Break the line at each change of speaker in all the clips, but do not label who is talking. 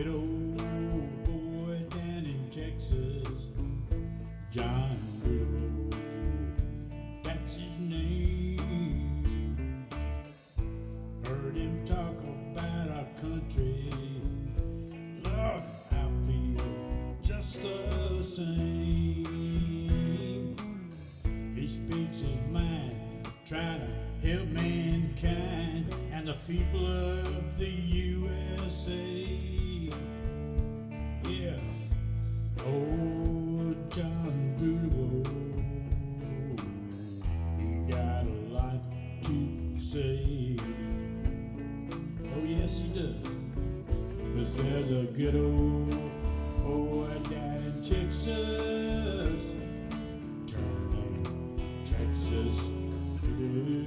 good old boy down in Texas, John Little, that's his name. Heard him talk about our country, Lord, I feel just the same. He speaks his mind, trying to help mankind and the people of the USA. Yeah, oh, John Boudreaux, he got a lot to say. Oh yes, he does. 'Cause there's a good old boy down in Texas, turning Texas blue.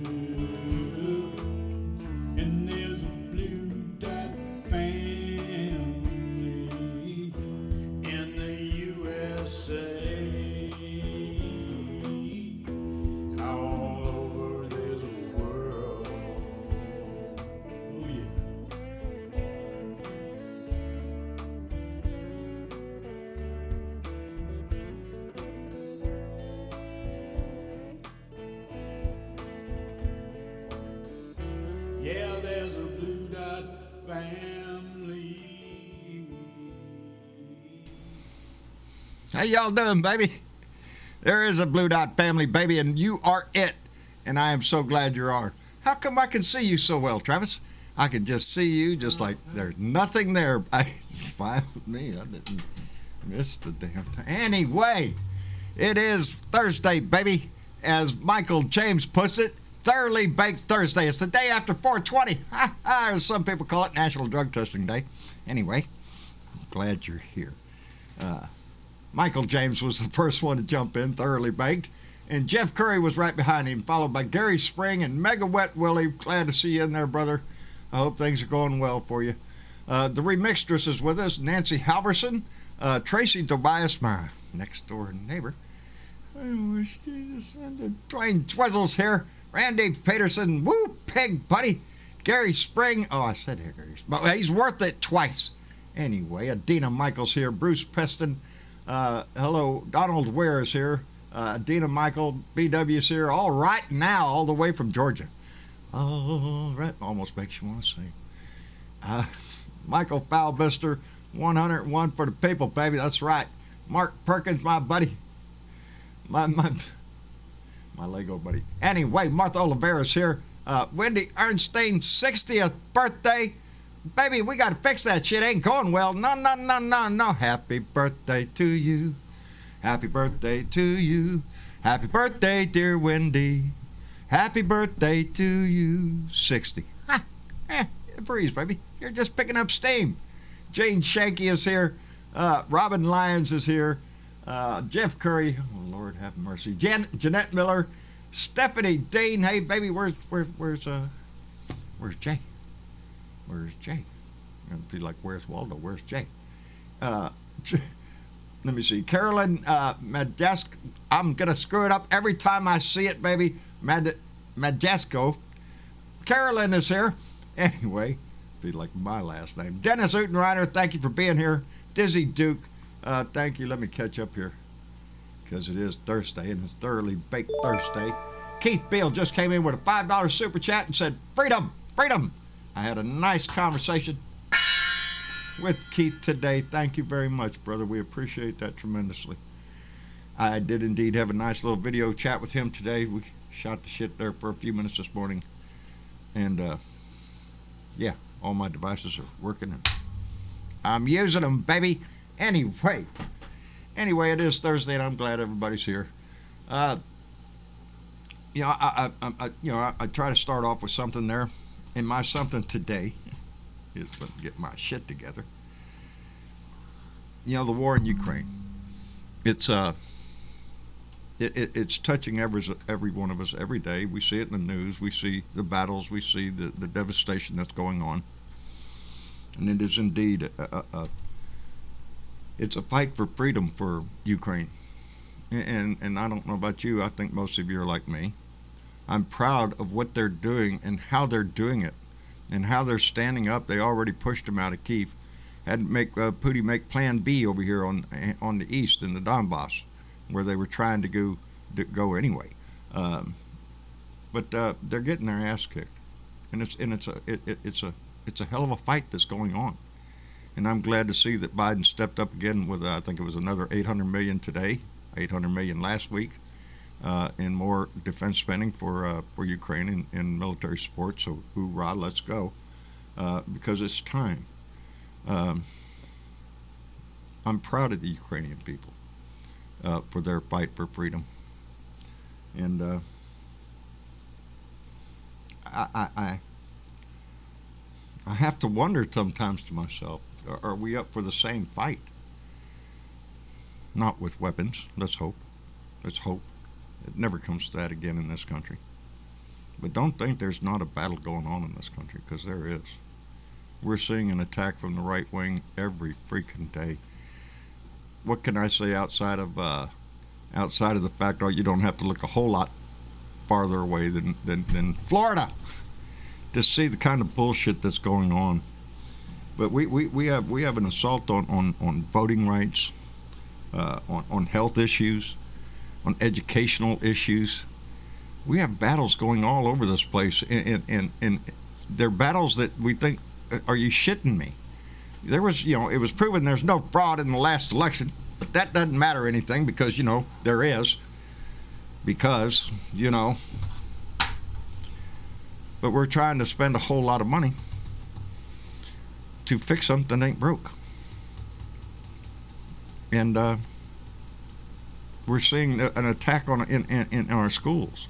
And there's a blue dot family in the USA. All over this world. Oh yeah. Yeah, there's a blue dot family.
How y'all doing, baby? There is a blue dot family, baby, and you are it. And I am so glad you are. How come I can see you so well, Travis? I can just see you just like there's nothing there. It's fine with me. I didn't miss the damn thing. Anyway, it is Thursday, baby. As Michael James puts it, Thoroughly Baked Thursday. It's the day after 420. As some people call it, National Drug Testing Day. Anyway, I'm glad you're here. Michael James was the first one to jump in, Thoroughly Baked. And Jeff Curry was right behind him, followed by Gary Spring and Mega Wet Willie. Glad to see you in there, brother. I hope things are going well for you. The remixtress is with us, Nancy Halverson. Tracy Tobias, my next door neighbor. I wish Jesus. Dwayne Twizzle's here. Randy Peterson, woo, pig buddy. Gary Spring, oh, I said Gary, but he's worth it twice. Anyway, Adina Michaels here. Bruce Peston, hello. Donald Ware is here. Adina Michael, BW's here. All right now, all the way from Georgia. All right, almost makes you want to sing. Michael Foulbister, 101 for the people, baby. That's right. Mark Perkins, my buddy. My Lego buddy. Anyway, Martha Oliveira's here. Wendy Ernstein's 60th birthday. Baby, we got to fix that shit. Ain't going well. No. Happy birthday to you. Happy birthday to you. Happy birthday, dear Wendy. Happy birthday to you. 60. Breeze, baby. You're just picking up steam. Jane Shanky is here. Robin Lyons is here. Jeff Curry, oh Lord have mercy. Jeanette Miller, Stephanie Dane. Hey baby, where's Jay? Where's Jay? I'm gonna be like, where's Waldo? Where's Jay? Let me see. Carolyn Majesk. I'm gonna screw it up every time I see it, baby. Majesco. Carolyn is here. Anyway, be like my last name. Dennis Utenreiner, thank you for being here. Dizzy Duke. Thank you. Let me catch up here because it is Thursday and it's Thoroughly Baked Thursday. Keith Beal just came in with a $5 super chat and said, freedom, freedom. I had a nice conversation with Keith today. Thank you very much, brother. We appreciate that tremendously. I did indeed have a nice little video chat with him today. We shot the shit there for a few minutes this morning. And, yeah, all my devices are working and I'm using them, baby. Anyway, it is Thursday, and I'm glad everybody's here. I try to start off with something there, and my something today is to get my shit together. The war in Ukraine. It's touching every one of us every day. We see it in the news. We see the battles. We see the devastation that's going on, and it is indeed it's a fight for freedom for Ukraine. And I don't know about you, I think most of you are like me. I'm proud of what they're doing and how they're doing it and how they're standing up. They already pushed them out of Kyiv. had to make Putin make Plan B over here on the east in the Donbass, where they were trying to go anyway. But they're getting their ass kicked, and it's a hell of a fight that's going on. And I'm glad to see that Biden stepped up again with I think it was another $800 million today, $800 million last week, in more defense spending for Ukraine in military support. So hoorah, let's go, because it's time. I'm proud of the Ukrainian people for their fight for freedom, and I have to wonder sometimes to myself, are we up for the same fight? Not with weapons, let's hope. Let's hope. It never comes to that again in this country. But don't think there's not a battle going on in this country, because there is. We're seeing an attack from the right wing every freaking day. What can I say outside of the fact that you don't have to look a whole lot farther away than Florida to see the kind of bullshit that's going on. But we have an assault on voting rights, on health issues, on educational issues. We have battles going all over this place, and they're battles that we think, are you shitting me? There was, it was proven there's no fraud in the last election, but that doesn't matter anything because, there is. Because, but we're trying to spend a whole lot of money to fix something that ain't broke. And we're seeing an attack in our schools.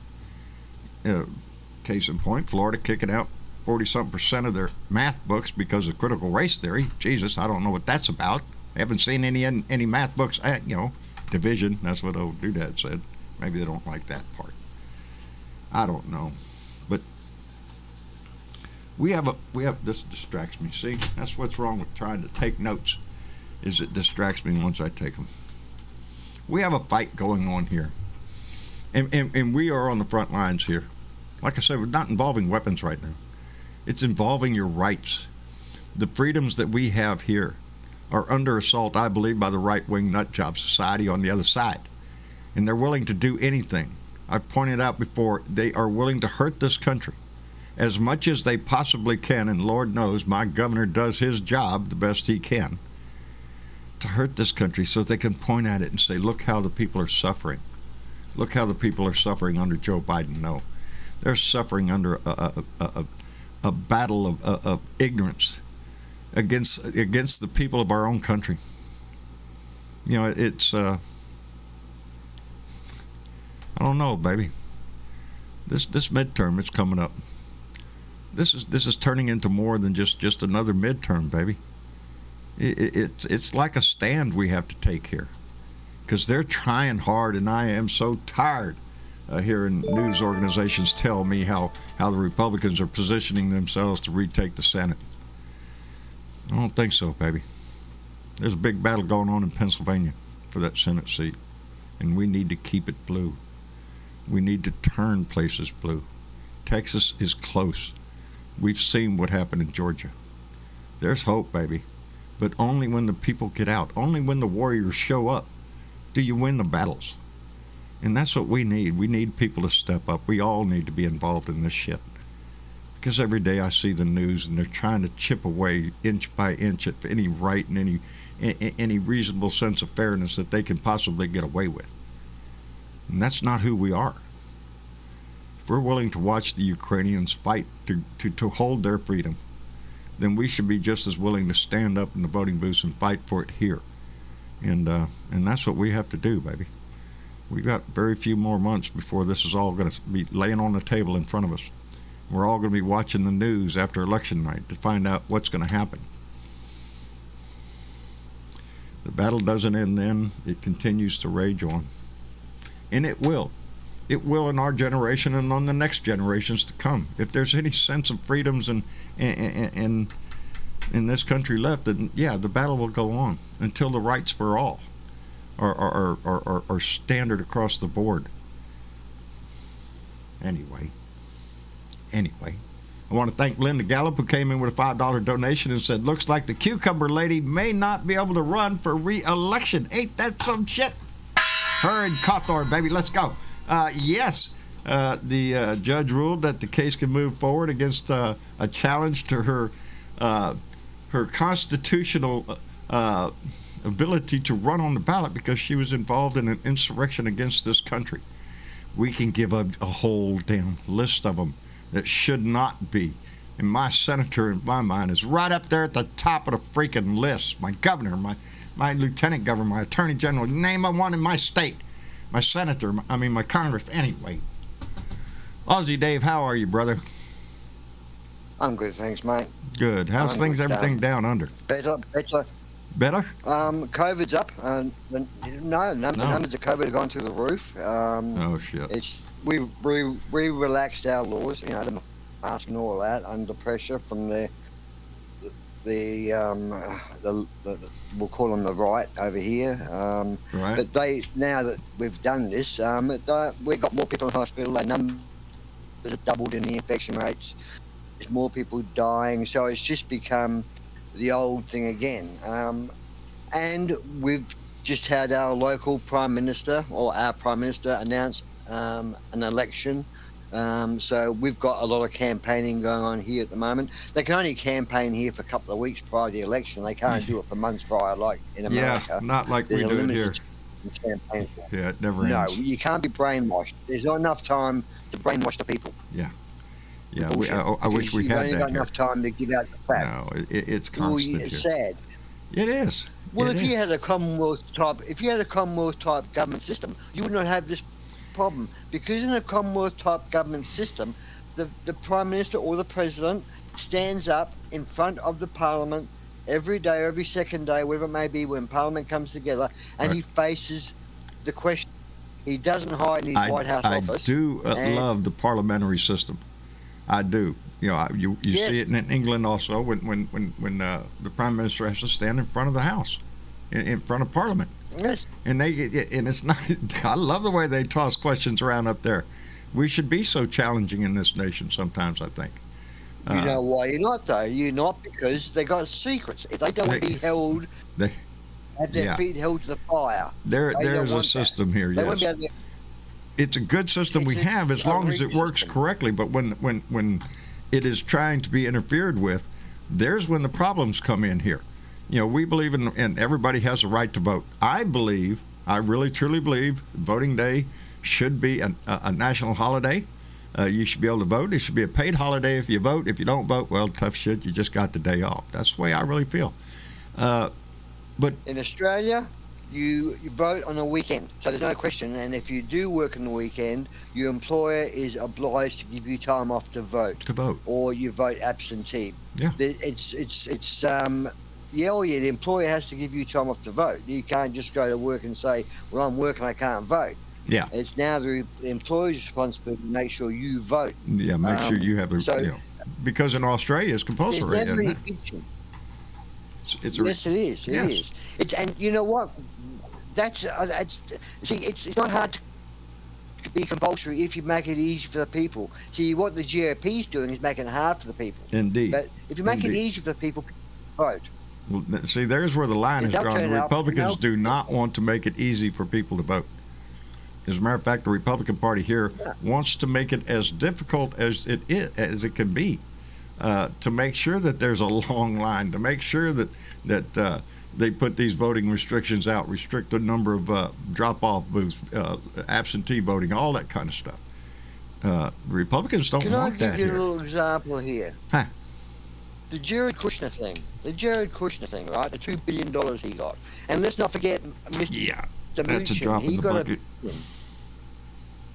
Case in point, Florida kicking out 40-something% of their math books because of critical race theory. Jesus, I don't know what that's about. I haven't seen any math books. Division. That's what old doodad said. Maybe they don't like that part. I don't know, but we have this distracts me. See, that's what's wrong with trying to take notes, is it distracts me once I take them. We have a fight going on here, and we are on the front lines here. Like I said, we're not involving weapons right now. It's involving your rights. The freedoms that we have here are under assault, I believe, by the right-wing nutjob society on the other side. And they're willing to do anything. I've pointed out before, they are willing to hurt this country as much as they possibly can, and Lord knows my governor does his job the best he can to hurt this country so they can point at it and say, look how the people are suffering. Look how the people are suffering under Joe Biden. No, they're suffering under a battle of ignorance against the people of our own country. It's I don't know, baby. This midterm, it's coming up. This is turning into more than just another midterm, baby. It's like a stand we have to take here, because they're trying hard, and I am so tired hearing news organizations tell me how the Republicans are positioning themselves to retake the Senate. I don't think so, baby. There's a big battle going on in Pennsylvania for that Senate seat, and we need to keep it blue. We need to turn places blue. Texas is close. We've seen what happened in Georgia. There's hope, baby. But only when the people get out, only when the warriors show up, do you win the battles. And that's what we need. We need people to step up. We all need to be involved in this shit. Because every day I see the news, and they're trying to chip away inch by inch at any right and any reasonable sense of fairness that they can possibly get away with. And that's not who we are. If we're willing to watch the Ukrainians fight to hold their freedom, then we should be just as willing to stand up in the voting booths and fight for it here. And that's what we have to do, baby. We've got very few more months before this is all going to be laying on the table in front of us. We're all going to be watching the news after election night to find out what's going to happen. The battle doesn't end then. It continues to rage on. And it will. It will in our generation and on the next generations to come. If there's any sense of freedoms in this country left, then yeah, the battle will go on until the rights for all are standard across the board. Anyway, I want to thank Linda Gallup, who came in with a $5 donation and said, looks like the cucumber lady may not be able to run for re-election. Ain't that some shit? Her and Cawthorn, baby. Let's go. Yes, the judge ruled that the case can move forward against a challenge to her constitutional ability to run on the ballot because she was involved in an insurrection against this country. We can give a whole damn list of them that should not be. And my senator, in my mind, is right up there at the top of the freaking list. My governor, my lieutenant governor, my attorney general, name one in my state. My senator, my Congress. Anyway, Aussie Dave, how are you, brother?
I'm good, thanks, mate.
Good. How's things, everything down under?
Better.
Better?
COVID's up. The numbers of COVID have gone through the roof.
Oh, shit.
We relaxed our laws, the mask and all that, under pressure from the we'll call them the right over here.
Right.
But now that we've done this, we've got more people in hospital. Our numbers have doubled in the infection rates. There's more people dying, so it's just become the old thing again. And we've just had our local prime minister, or our prime minister, announce an election. So we've got a lot of campaigning going on here at the moment. They can only campaign here for a couple of weeks prior to the election. They can't do it for months prior, like in America.
Yeah, not like we do it here.
Campaign.
Yeah, it never ends.
No, you can't be brainwashed. There's not enough time to brainwash the people.
Yeah. Yeah, I wish we had that.
You've only got enough time to give out the facts.
No, it's constant.
Well, it's sad.
It is.
Well, if you had a Commonwealth type government system, you would not have this problem, because in a Commonwealth type government system, the Prime Minister or the President stands up in front of the Parliament every day, every second day, whatever it may be, when Parliament comes together, and he faces the question. He doesn't hide in his White House office.
I do love the parliamentary system. I do. You
Yes.
see it in England also when the Prime Minister has to stand in front of the House, in front of Parliament.
Yes.
And it's not. I love the way they toss questions around up there. We should be so challenging in this nation sometimes, I think.
You know why you're not, though? You're not, because they got secrets. If they don't want to be held, have their feet held to the fire.
There's a system here,
They
yes.
won't be able to,
It's a good system we have as long as it works correctly. But when it is trying to be interfered with, there's when the problems come in here. We believe in everybody has a right to vote. I really truly believe voting day should be a national holiday. You should be able to vote. It should be a paid holiday if you vote. If you don't vote, well, tough shit, you just got the day off. That's the way I really feel. But
in Australia, you vote on a weekend, so there's no question. And if you do work on the weekend, your employer is obliged to give you time off to vote. Or you vote absentee.
Yeah.
The employer has to give you time off to vote. You can't just go to work and say, well, I'm working, I can't vote.
Yeah.
It's now the employer's responsibility to make sure you vote.
Yeah, make sure you have because in Australia it's compulsory, isn't it?
Yes, it is. It is. And you know what? It's not hard to be compulsory if you make it easy for the people. See, what the GOP is doing is making it hard for the people.
Indeed.
But if you make it easy for the people vote.
Well, see, there's where the line is drawn. The Republicans do not want to make it easy for people to vote. As a matter of fact, the Republican Party here wants to make it as difficult as it can be, to make sure that there's a long line, to make sure that they put these voting restrictions out, restrict the number of drop-off booths, absentee voting, all that kind of stuff. The Republicans don't want that here.
Can I give you a little example here?
Huh.
The Jared Kushner thing, right? The $2 billion he got. And let's not forget Mr.
That's
Mnuchin.
a drop in the bucket.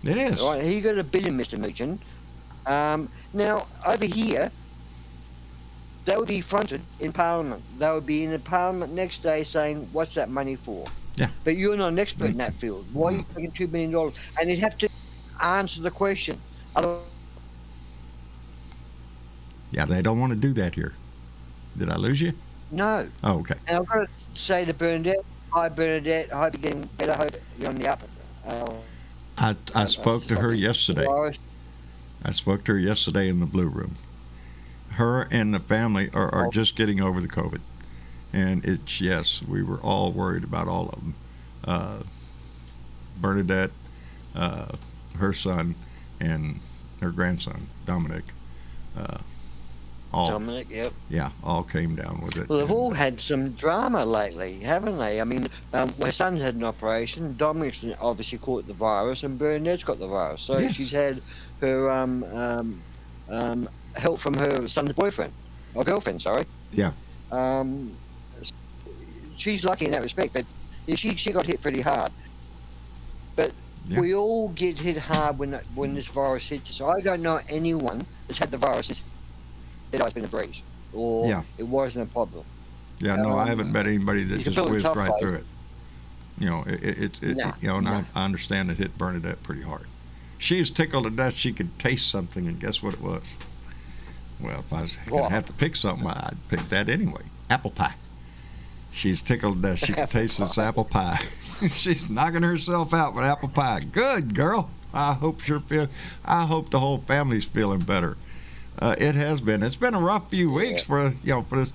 It is.
Right, he got $1 billion, Mr. Mnuchin. Now, over here, that would be fronted in Parliament. They would be in the Parliament next day saying, what's that money for?
Yeah.
But you're not an expert in that field. Why are you taking $2 billion? And you'd have to answer the question.
Yeah, they don't want to do that here. Did I lose you?
No.
Oh, okay.
And I've got to say to Bernadette, hi Bernadette, I hope you're getting better, I hope you're on the up.
I spoke to her yesterday. I spoke to her yesterday in the Blue Room. her and the family are
Oh.
just getting over the COVID. And yes, we were all worried about all of them. Bernadette, her son, and her grandson, Dominic. All,
Dominic, yep.
yeah, all came down with it.
Well, they've
And,
all had some drama lately, haven't they? I mean, my son's had an operation. Dominic's obviously caught the virus, and Bernadette's got the virus. So
Yes.
she's had her help from her son's boyfriend, or girlfriend, sorry.
Yeah.
Um, she's lucky in that respect, but she got hit pretty hard. But
Yeah.
we all get hit hard when this virus hits us. I don't know anyone that's had the virus that it's been a breeze, or
Yeah.
it wasn't a problem.
Yeah, no, I haven't met anybody that
you can
just
feel the
whizzed
tough
right
phase.
through it. You know,
Nah,
you know, and
nah.
I understand it hit Bernadette pretty hard. She was tickled to death she could taste something, and guess what it was? Well, if I was going to
What?
have to pick something, I'd pick that anyway. Apple pie. She's tickled to death she could taste this apple pie. She's knocking herself out with apple pie. Good girl. I hope the whole family's feeling better. It has been. It's been a rough few weeks for this.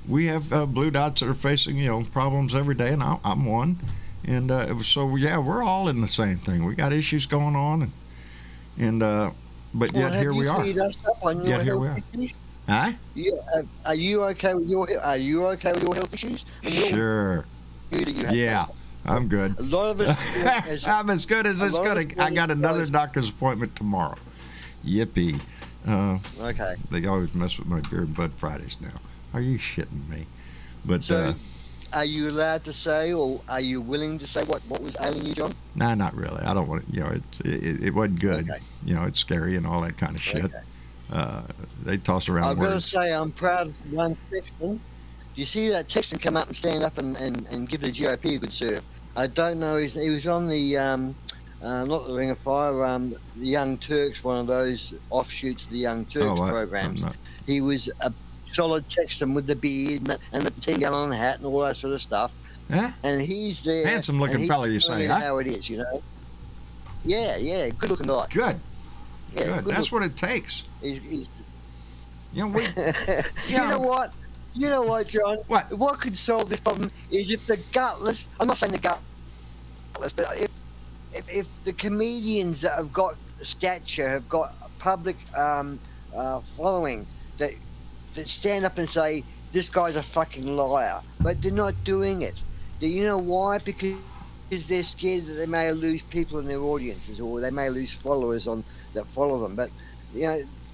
We have blue dots that are facing problems every day, and I'm one. And we're all in the same thing. We got issues going on, but yet here we are.
Have you cleared us up on your
Yet here we
health
are.
issues?
Huh?
Yeah, are you okay with your health issues? And your
Sure.
view that you have?
Yeah, I'm good.
A lot of us.
I'm as good as it's
a lot
gonna.
of
I got another
guys-
doctor's appointment tomorrow. Yippee!
Okay.
They always mess with my beer and Bud Fridays now. Are you shitting me? But
So, are you allowed to say, or are you willing to say what was ailing you, John?
nah, not really. I don't want to. It wasn't good.
Okay.
It's scary and all that kind of shit.
Okay.
They toss around
I've got to
words.
say, I'm proud of one Texan. Do you see that Texan come up and stand up and give the GOP a good serve? I don't know. He was on the not the Ring of Fire, the Young Turks, one of those offshoots of the Young Turks programs. He was a solid Texan with the beard and the 10-gallon hat and all that sort of stuff.
Yeah.
And he's there.
Handsome looking
and he's
fella, you
telling
say,
you
huh?
how it is, Yeah, good looking guy.
Good.
Yeah,
Good. That's what it takes.
He's
We.
You know what, John?
What?
Could solve this problem is if the gutless, I'm not saying the gutless, but if the comedians that have got stature, have got a public following, that stand up and say, this guy's a fucking liar, but they're not doing it. You know why? Because they're scared that they may lose people in their audiences, or they may lose followers that follow them. But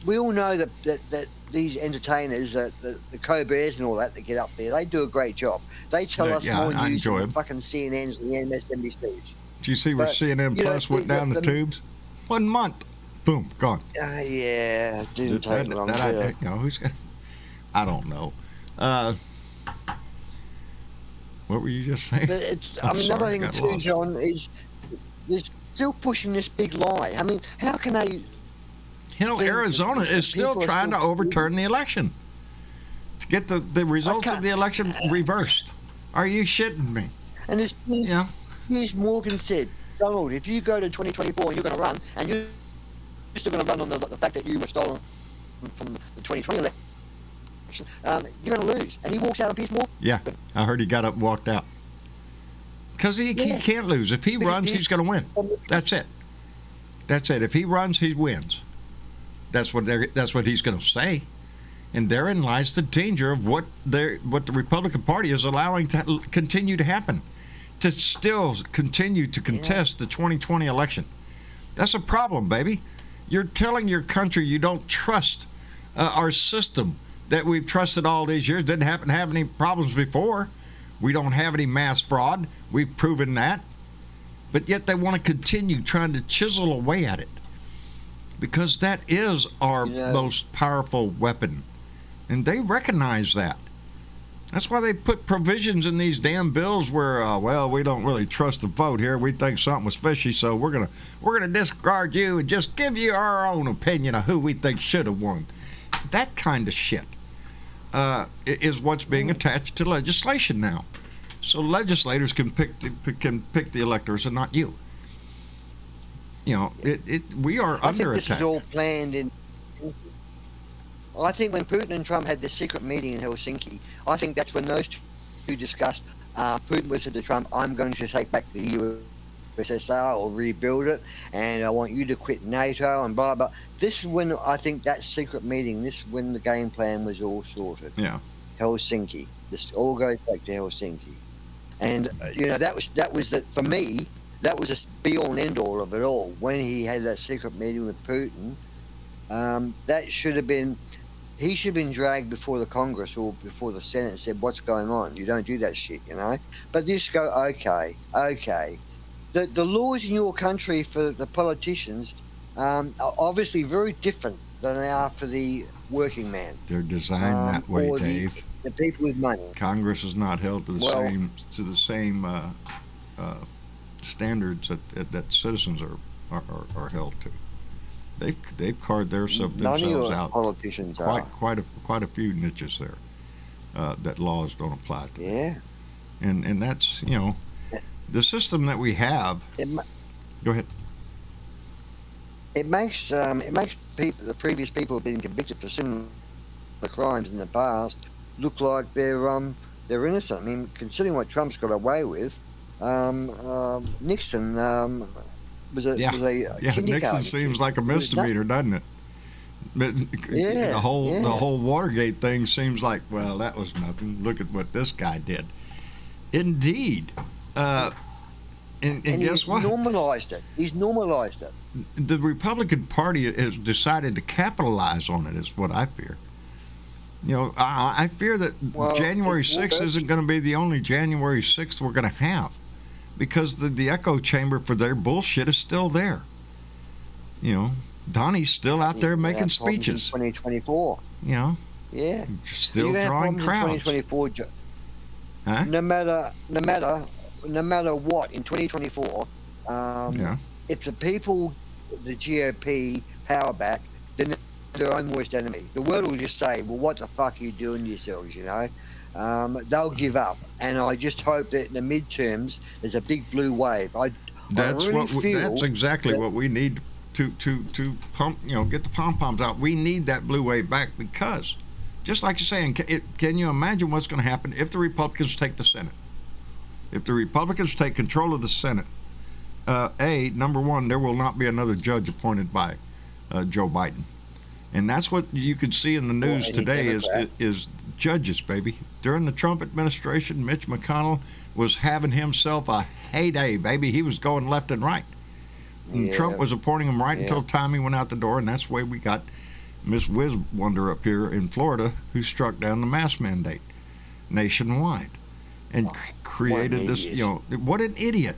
we all know that these entertainers, the Co-Bears and all that get up there, they do a great job. They tell us more
I
news
enjoy
than
them.
fucking CNNs and the MSNBCs.
Did you see where CNN Plus went down the tubes? 1 month. Boom, gone.
Yeah, it didn't take long.
Who's got? I don't know. What were you just saying?
But it's,
I'm
another
sorry, I
thing
got
too,
lost.
John, is they're still pushing this big lie. I mean, how can they?
Arizona is still
people are
trying to
still-
overturn the election to get the results of the election reversed. Are you shitting me?
And it's
Yeah.
Piers Morgan said, Donald, if you go to 2024 and you're going to run, and you're still going to run on the fact that you were stolen from the 2020 election, you're going to lose. And he walks out on Piers Morgan.
Yeah, I heard he got up and walked out. Because he can't lose. If he runs, he's going to win. That's it. That's it. If he runs, he wins. That's what he's going to say. And therein lies the danger of what the Republican Party is allowing to continue to happen, to still continue to contest the 2020 election. That's a problem, baby. You're telling your country you don't trust our system that we've trusted all these years. Didn't happen to have any problems before. We don't have any mass fraud. We've proven that. But yet they want to continue trying to chisel away at it, because that is our most powerful weapon. And they recognize that. That's why they put provisions in these damn bills where, we don't really trust the vote here. We think something was fishy, so we're gonna discard you and just give you our own opinion of who we think should have won. That kind of shit is what's being attached to legislation now. So legislators can pick the electors and not you. We are
I
under
think this
attack.
is all planned in. I think when Putin and Trump had this secret meeting in Helsinki, I think that's when those two discussed. Putin was said to Trump, "I'm going to take back the USSR or rebuild it, and I want you to quit NATO and blah blah." This is when I think that secret meeting. This is when the game plan was all sorted.
Yeah.
Helsinki. This all goes back to Helsinki, and that was for me. That was a be all and end all of it all. When he had that secret meeting with Putin, that should have been. He should have been dragged before the Congress or before the Senate and said, "What's going on? You don't do that shit," But just go, okay. The laws in your country for the politicians are obviously very different than they are for the working man.
They're designed that way,
or
Dave.
The people with money.
Congress is not held to the same standards that citizens are held to. They've carved themselves out.
Politicians
quite a few niches there that laws don't apply to.
Yeah.
And that's the system that we have. Go ahead.
It makes people, the previous people who have been convicted for similar crimes in the past, look like they're innocent. I mean, considering what Trump's got away with, Nixon was a kindergarten.
Nixon seems like a misdemeanor, doesn't it?
Yeah,
the whole Watergate thing seems like, well, that was nothing. Look at what this guy did. Indeed. And guess what? He's normalized it. The Republican Party has decided to capitalize on it, is what I fear. I fear that January 6th isn't going to be the only January 6th we're going to have, because the echo chamber for their bullshit is still there. Donnie's still out there making speeches.
2024.
Yeah. Still drawing crowds.
2024.
Huh?
No matter what in 2024, if the people, the GOP power back, then they're their own worst enemy. The world will just say, "Well, what the fuck are you doing to yourselves?" They'll give up, and I just hope that in the midterms there's a big blue wave.
That's exactly what we need to pump. Get the pom poms out. We need that blue wave back, because, just like you're saying, can you imagine what's going to happen if the Republicans take the Senate? If the Republicans take control of the Senate, number one, there will not be another judge appointed by Joe Biden. And that's what you can see in the news today is judges, baby. During the Trump administration, Mitch McConnell was having himself a heyday, baby. He was going left and right. And Trump was appointing him right until Tommy went out the door, and that's the way we got Miss Whiz Wonder up here in Florida, who struck down the mask mandate nationwide and created this, what an idiot.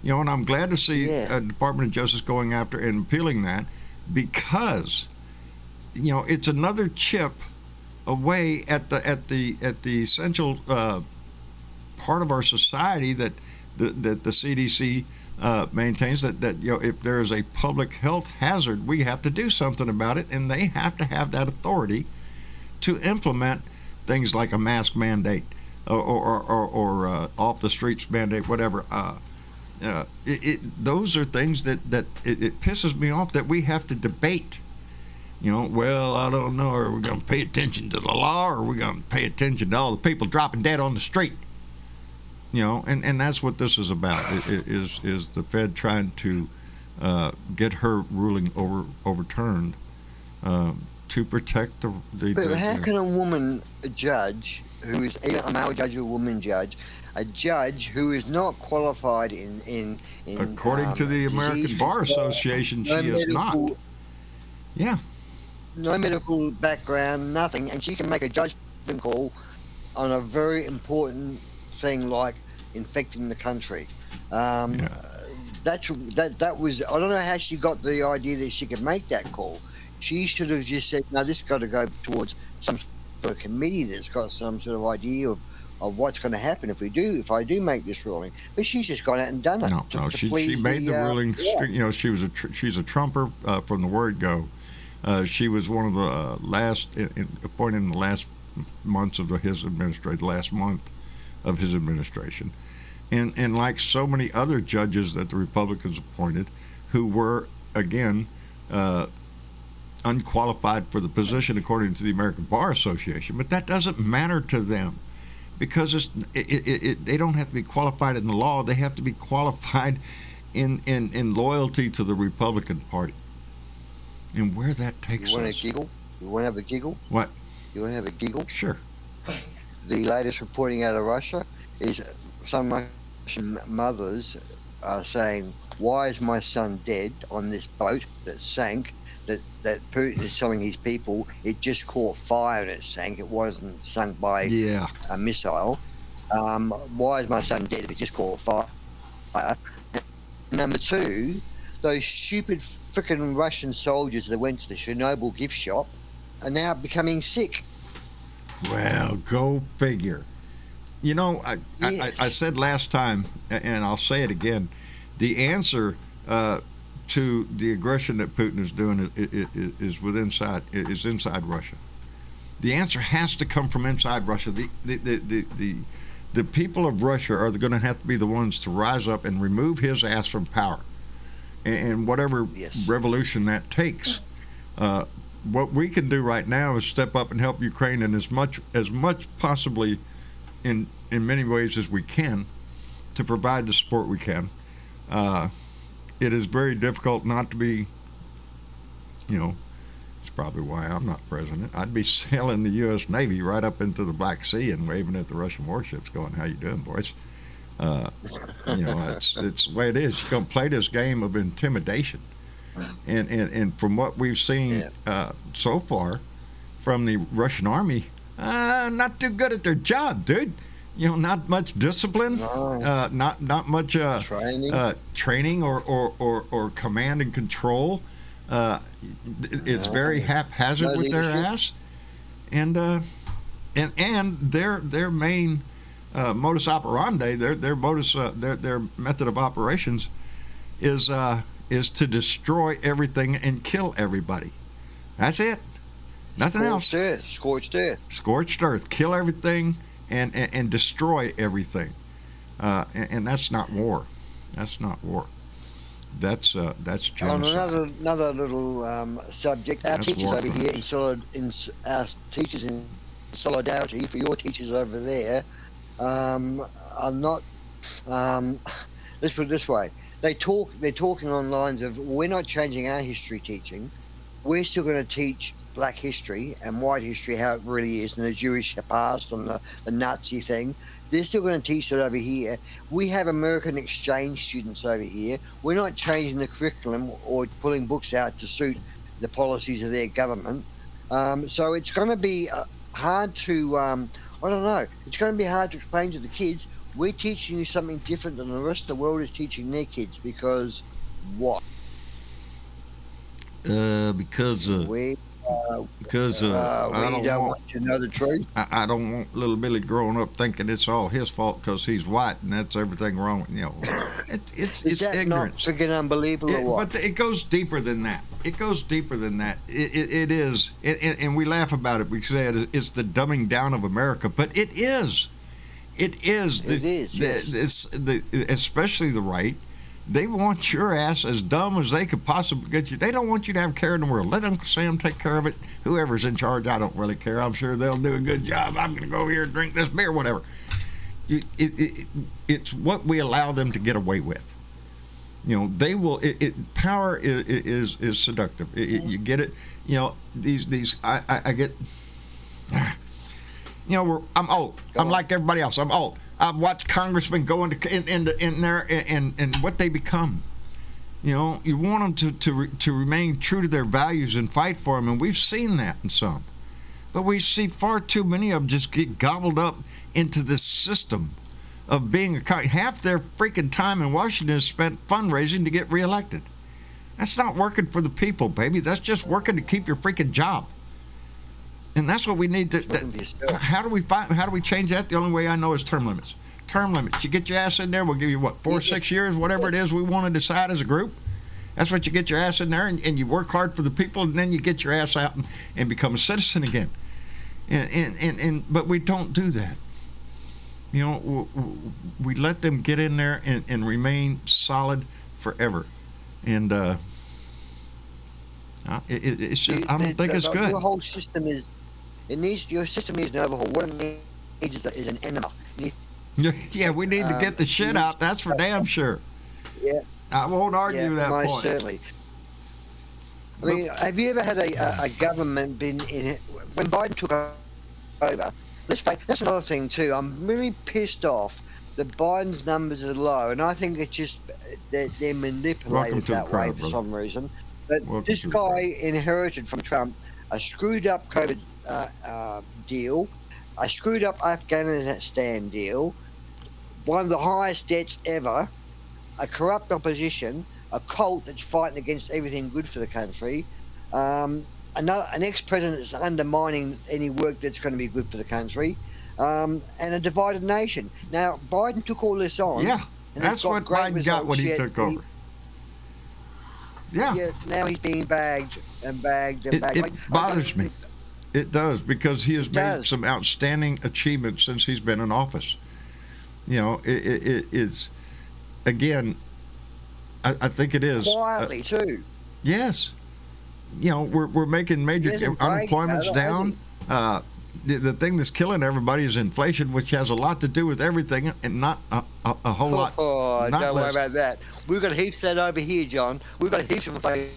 And I'm glad to see Department of Justice going after and appealing that, because it's another chip away at the essential part of our society that the CDC maintains, that if there is a public health hazard, we have to do something about it, and they have to have that authority to implement things like a mask mandate or off the streets mandate, whatever. Those are things that it pisses me off that we have to debate. Well, I don't know. Are we going to pay attention to the law, or are we going to pay attention to all the people dropping dead on the street? And that's what this is about. Is the Fed trying to get her ruling overturned to protect the.
But how can a woman, a judge, who is either a male judge or a woman judge, a judge who is not qualified in
according to the American Bar Association, she is not. Yeah.
No medical background, nothing, and she can make a judgment call on a very important thing like infecting the country. That was, I don't know how she got the idea that she could make that call. She should have just said, no, this has got to go towards some sort of committee that's got some sort of idea of what's going to happen if I do make this ruling. But she's just gone out and done it.
She made the ruling. She's a Trumper from the word go. She was one of the last appointed in the last months of his administration, last month of his administration, and like so many other judges that the Republicans appointed, who were again unqualified for the position according to the American Bar Association, but that doesn't matter to them because they don't have to be qualified in the law. They have to be qualified in loyalty to the Republican Party. And where that takes
You want
us.
to giggle? You want to have a giggle?
What?
You want to have a giggle?
Sure.
The latest reporting out of Russia is some Russian mothers are saying, why is my son dead on this boat that sank, that Putin is telling his people it just caught fire and it sank, it wasn't sunk by a missile. Why is my son dead if it just caught fire? Number two, those stupid frickin' Russian soldiers that went to the Chernobyl gift shop are now becoming sick.
Well, go figure. You know, I said last time, and I'll say it again, the answer to the aggression that Putin is doing is inside Russia. The answer has to come from inside Russia. The people of Russia are going to have to be the ones to rise up and remove his ass from power, and whatever revolution that takes. What we can do right now is step up and help Ukraine in as much possibly in many ways as we can to provide the support we can. It is very difficult not to be, it's probably why I'm not president. I'd be sailing the U.S. Navy right up into the Black Sea and waving at the Russian warships going, how you doing, boys? It's the way it is. You're going to play this game of intimidation. And from what we've seen so far from the Russian army, not too good at their job, dude. Not much discipline, not much training or command and control. It's very haphazard with their ass, and their main modus operandi, their method of operations is to destroy everything and kill everybody. That's it. Nothing else.
Scorched earth.
Scorched earth. Kill everything and destroy everything. And that's not war. That's not war. That's genocide.
On another little subject, our teachers over here our teachers in solidarity for your teachers over there are not. Let's put it this way: they're talking on lines of, we're not changing our history teaching. We're still going to teach black history and white history, how it really is, and the Jewish past and the Nazi thing. They're still going to teach it over here. We have American exchange students over here. We're not changing the curriculum or pulling books out to suit the policies of their government. So it's going to be hard to, I don't know, it's going to be hard to explain to the kids, we're teaching you something different than the rest of the world is teaching their kids, because what?
Because
we don't want you to know the truth.
I don't want little Billy growing up thinking it's all his fault because he's white and that's everything wrong. It's
is that
ignorance.
Not freaking unbelievable or what?
But it goes deeper than that. It goes deeper than that. It is, and we laugh about it. We say it's the dumbing down of America, but it is. It is. Yes. Especially the right. They want your ass as dumb as they could possibly get you. They don't want you to have care in the world. Let Uncle Sam take care of it. Whoever's in charge, I don't really care. I'm sure they'll do a good job. I'm going to go here and drink this beer, whatever. It's what we allow them to get away with. They will. Power is seductive. You get it. These. I get. I'm old. I'm like everybody else. I'm old. I've watched congressmen go in there and what they become. You want them to remain true to their values and fight for them, and we've seen that in some. But we see far too many of them just get gobbled up into this system of being half their freaking time in Washington is spent fundraising to get reelected. That's not working for the people, baby. That's just working to keep your freaking job. And that's what we need to. How do we change that? The only way I know is term limits. Term limits. You get your ass in there. We'll give you 4 or 6 years, whatever it is we want to decide as a group. That's what you get your ass in there, and you work hard for the people, and then you get your ass out and become a citizen again. But we don't do that. We let them get in there and remain solid forever. And I It's just, I don't think it's good.
Your whole system is. Your system needs an overhaul. What it needs is an enema.
Yeah, we need to get the shit out. That's for damn sure.
Yeah.
I won't argue that
most
point.
Certainly. I mean, have you ever had a government been in it when Biden took over? Let's face, that's another thing too. I'm really pissed off that Biden's numbers are low, and I think it's just they're manipulated that way for some reason. But this guy inherited from Trump a screwed up COVID deal, a screwed up Afghanistan deal, one of the highest debts ever, a corrupt opposition, a cult that's fighting against everything good for the country, an ex-president that's undermining any work that's going to be good for the country, and a divided nation. Now, Biden took all this on.
Yeah, that's what Biden got when he took over. Yeah.
Now he's being bagged and bagged and bagged.
It bothers me. It does, because he has made some outstanding achievements since he's been in office. You know, it's, again, I think it is.
Quietly, too.
Yes. You know, we're making major unemployment's down. The thing that's killing everybody is inflation, which has a lot to do with everything, and not a whole lot.
Don't worry about that. We've got heaps of that over here, John. We've got heaps of inflation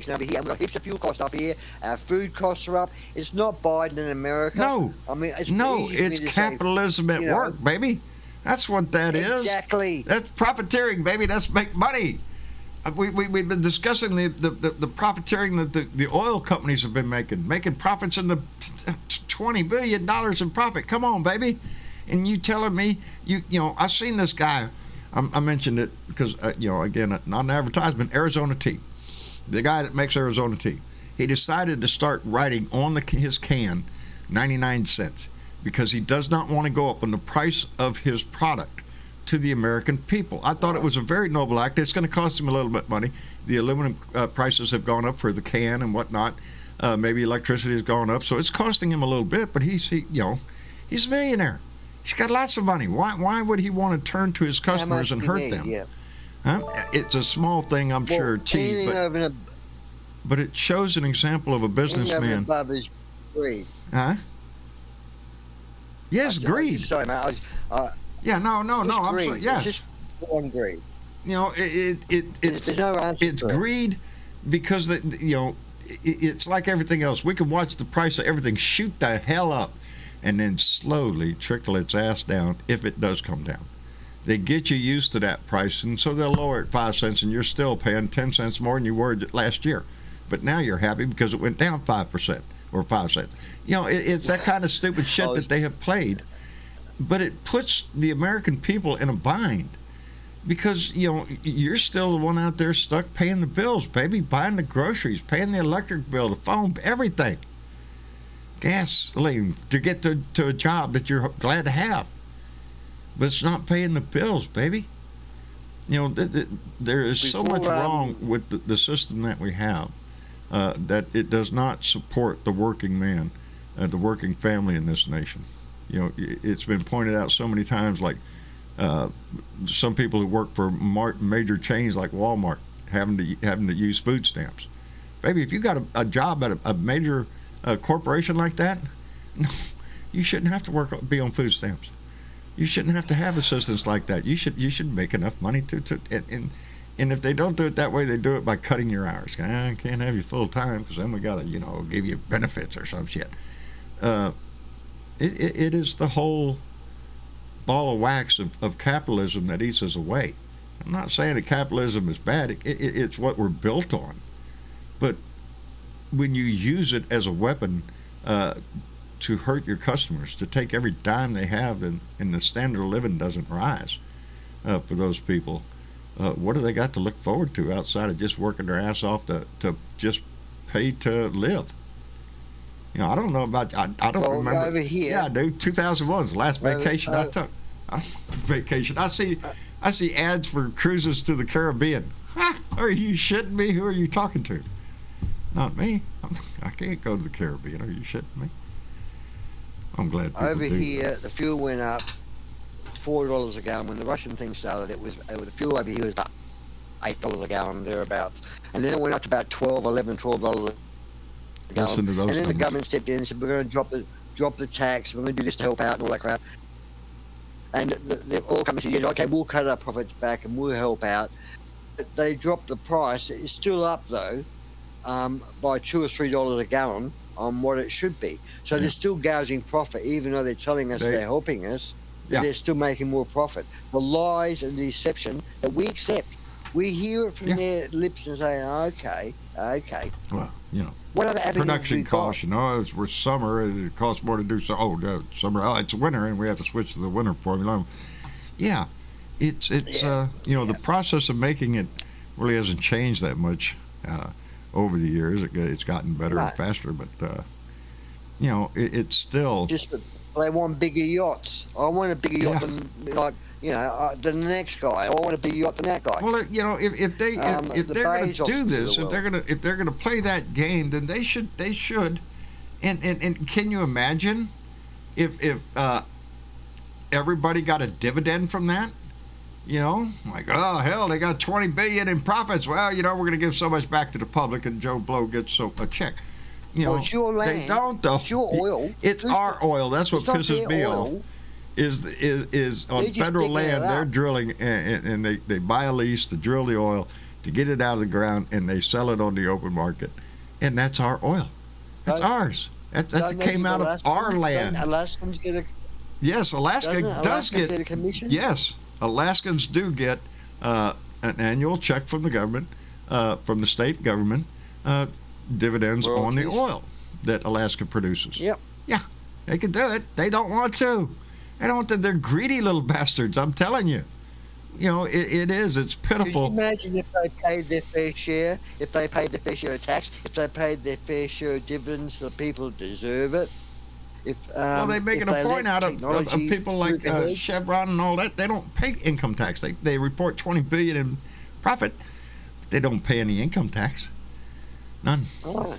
over here. We've got heaps of fuel costs up here. Our food costs are up. It's not Biden in America.
No.
I mean,
it's capitalism at work, baby. That's what that is.
Exactly.
That's profiteering, baby. That's make money. We've been discussing the profiteering that the oil companies have been making profits in the $20 billion in profit. Come on, baby. And you telling me, you know, I've seen this guy. I mentioned it because, you know, again, not an advertisement, Arizona Tea. The guy that makes Arizona Tea. He decided to start writing on his can 99 cents because he does not want to go up on the price of his product to the American people. I thought it was a very noble act. It's going to cost him a little bit of money. The aluminum prices have gone up for the can and whatnot. Maybe electricity has gone up, so it's costing him a little bit. But he's a millionaire. He's got lots of money. Why would he want to turn to his customers and hurt them?
Yeah.
Huh? It's a small thing, I'm sure, cheap, but it shows an example of a businessman.
Above is greed.
Huh? Yes, greed.
Sorry, mate.
Yeah, no. I'm sorry. Yeah,
it's just one greed.
You know,
There's no answer.
It's greed because it's like everything else. We can watch the price of everything shoot the hell up, and then slowly trickle its ass down if it does come down. They get you used to that price, and so they'll lower it 5 cents, and you're still paying 10 cents more than you were last year. But now you're happy because it went down 5% or 5 cents. You know, it's that kind of stupid shit that they have played. But it puts the American people in a bind because, you know, you're still the one out there stuck paying the bills, baby, buying the groceries, paying the electric bill, the phone, everything. Gasoline to get to a job that you're glad to have. But it's not paying the bills, baby. You know, there is so much wrong with the system that we have that it does not support the working man, the working family in this nation. You know, it's been pointed out so many times, like some people who work for major chains like Walmart having to use food stamps. Baby, if you got a job at a major corporation like that, no, you shouldn't have to be on food stamps. You shouldn't have to have assistance like that. You should make enough money and if they don't do it that way, they do it by cutting your hours. I can't have you full time because then we got to give you benefits or some shit. It is the whole ball of wax of capitalism that eats us away. I'm not saying that capitalism is bad. It's what we're built on. But when you use it as a weapon to hurt your customers, to take every dime they have, and the standard of living doesn't rise for those people, what do they got to look forward to outside of just working their ass off to just pay to live? You know, I don't know about. I don't remember.
Over here.
Yeah, dude. 2001 was the last vacation I took. Vacation. I see ads for cruises to the Caribbean. Are you shitting me? Who are you talking to? Not me. I can't go to the Caribbean. Are you shitting me? I'm glad people
over
do.
Here, the fuel went up $4 a gallon. When the Russian thing started, the fuel over here was up $8 a gallon, thereabouts. And then it went up to about $12 a gallon.
Listen to those
And then the
numbers.
government stepped in and said, we're going to drop the tax, we're going to do this to help out and all that crap. And the oil company said, yes, okay, we'll cut our profits back and we'll help out. But they dropped the price. It's still up, though, by $2 or $3 a gallon on what it should be. So they're still gouging profit, even though they're telling us they're helping us.
Yeah.
They're still making more profit. The lies and the deception that we accept. We hear it from their lips and say, okay.
Well, you know,
What other avenues
production
we got?
costs, you know, it's we're summer, it costs more to do so. Summer, it's winter, and we have to switch to the winter formula. Yeah, it's you know, the process of making it really hasn't changed that much over the years. It's gotten better and faster, but you know, it's still
Just that they want bigger yachts. I want a bigger yacht than, like, you know, the next guy. I want a bigger yacht than that guy.
well, you know, if they're going to do this, if they're going to play that game, then they should. And can you imagine if everybody got a dividend from that? You know, like, oh hell, they got $20 billion in profits. Well, you know, we're going to give so much back to the public, and Joe Blow gets a check. You know,
Well, it's your land.
they don't though.
It's your oil.
It's our oil. That's what
It's not
pisses
their
me
oil.
off. Is on
They're just
federal
picking it
land, they're
up.
drilling, and they buy a lease to drill the oil to get it out of the ground, and they sell it on the open market, and that's our oil. That's ours. That came out of our land.
Don't Alaskans get a,
Yes, Alaska
doesn't
does
Alaska
get.
a commission?
Yes, Alaskans do get an annual check from the government, from the state government, dividends on the
Royalties.
oil that Alaska produces.
Yep.
Yeah, they can do it. They don't want to. They don't want to. They're greedy little bastards. I'm telling you. You know, it is. It's
Could you
pitiful.
imagine if they paid their fair share, if they paid their fair share of tax, if they paid their fair share of dividends to the people who deserve it? If
Well, they're making
if
a
they
point
let
out of
technology
people like
move ahead.
Chevron and all that. They don't pay income tax. They report $20 billion in profit. But they don't pay any income tax. None.
Oh,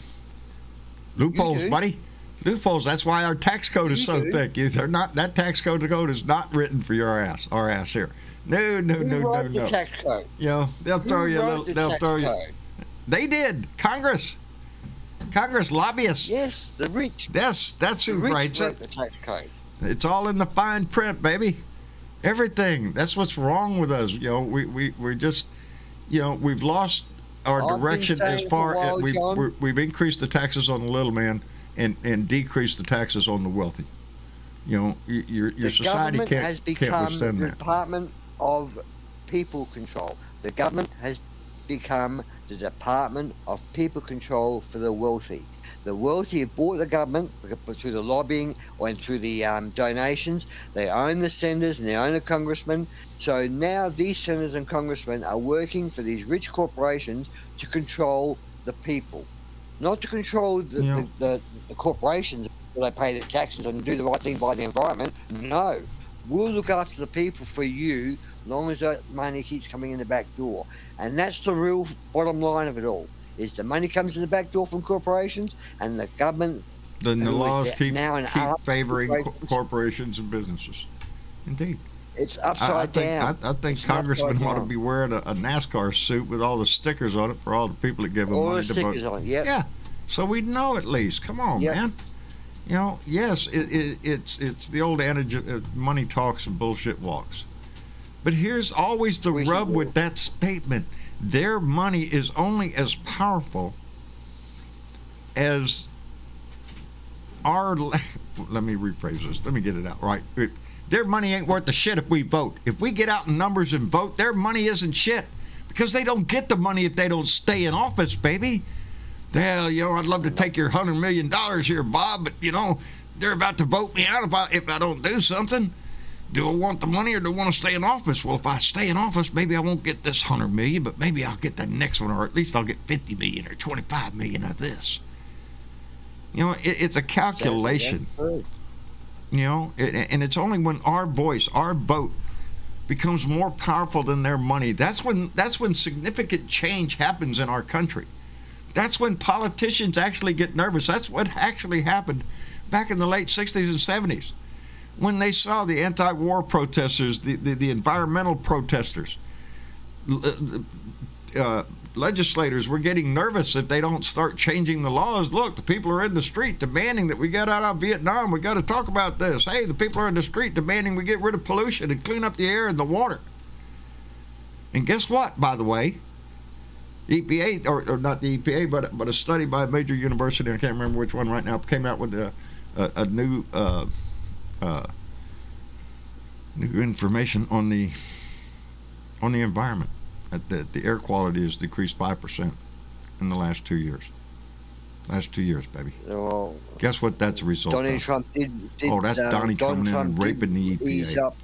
Loopholes,
do.
buddy. Loopholes. That's why our tax code is
You
so
do.
thick. They're not. That tax code is not written for your ass. Our ass here. No.
who wrote the tax code?
You know, they'll throw
Who
you a
wrote
little.
the
They'll
tax
throw you.
code?
They did. Congress lobbyists.
Yes, the rich.
That's
The
who
rich
writes
wrote
it.
the tax code.
It's all in the fine print, baby. Everything. That's what's wrong with us. You know, we're just, you know, we've lost our
I've been
direction as
saying
far
for a
as
while, John.
we've increased the taxes on the little man and decreased the taxes on the wealthy. You know, your
The
society
government has
can't
become
withstand
the
that.
Department of People Control. The government has become the Department of People Control for the wealthy. The wealthy have bought the government through the lobbying and through the donations. They own the senators and they own the congressmen. So now these senators and congressmen are working for these rich corporations to control the people, not to control the corporations where they pay their taxes and do the right thing by the environment. No. We'll look after the people for you, long as that money keeps coming in the back door. And that's the real bottom line of it all, is the money comes in the back door from corporations, and the government...
Then the
who is
laws keep
now an arm
favoring
corporations.
corporations and businesses. Indeed.
It's upside down.
I think
It's
congressmen
upside
ought to
down.
be wearing a NASCAR suit with all the stickers on it for all the people that give them
All
money
the
to vote.
stickers on it, yep.
Yeah, so we know at least. Come on,
Yep.
man. You know, yes, it's the old adage, money talks and bullshit walks. But here's always the
Squeaky
rub
wheel.
with that statement. Their money is only as powerful as our... Let me rephrase this. Let me get it out right. Their money ain't worth the shit if we vote. If we get out in numbers and vote, their money isn't shit. Because they don't get the money if they don't stay in office, baby. Hell, you know, I'd love to take your $100 million here, Bob, but, you know, they're about to vote me out if I don't do something. Do I want the money or do I want to stay in office? Well, if I stay in office, maybe I won't get this $100 million, but maybe I'll get the next one, or at least I'll get $50 million or $25 million of this. You know, it's a calculation. You know, and it's only when our voice, our vote, becomes more powerful than their money. That's when significant change happens in our country. That's when politicians actually get nervous. That's what actually happened back in the late 60s and 70s when they saw the anti-war protesters, the environmental protesters, legislators were getting nervous if they don't start changing the laws. Look, the people are in the street demanding that we get out of Vietnam. We got to talk about this. Hey, the people are in the street demanding we get rid of pollution and clean up the air and the water. And guess what, by the way? EPA, or not the EPA, but a study by a major university, I can't remember which one right now, came out with a new new information on the environment. The air quality has decreased 5% in the last 2 years. Last 2 years, baby.
Well,
guess what that's a result
Donald
of?
Trump did
That's Donnie coming in and raping the EPA.
Ease up.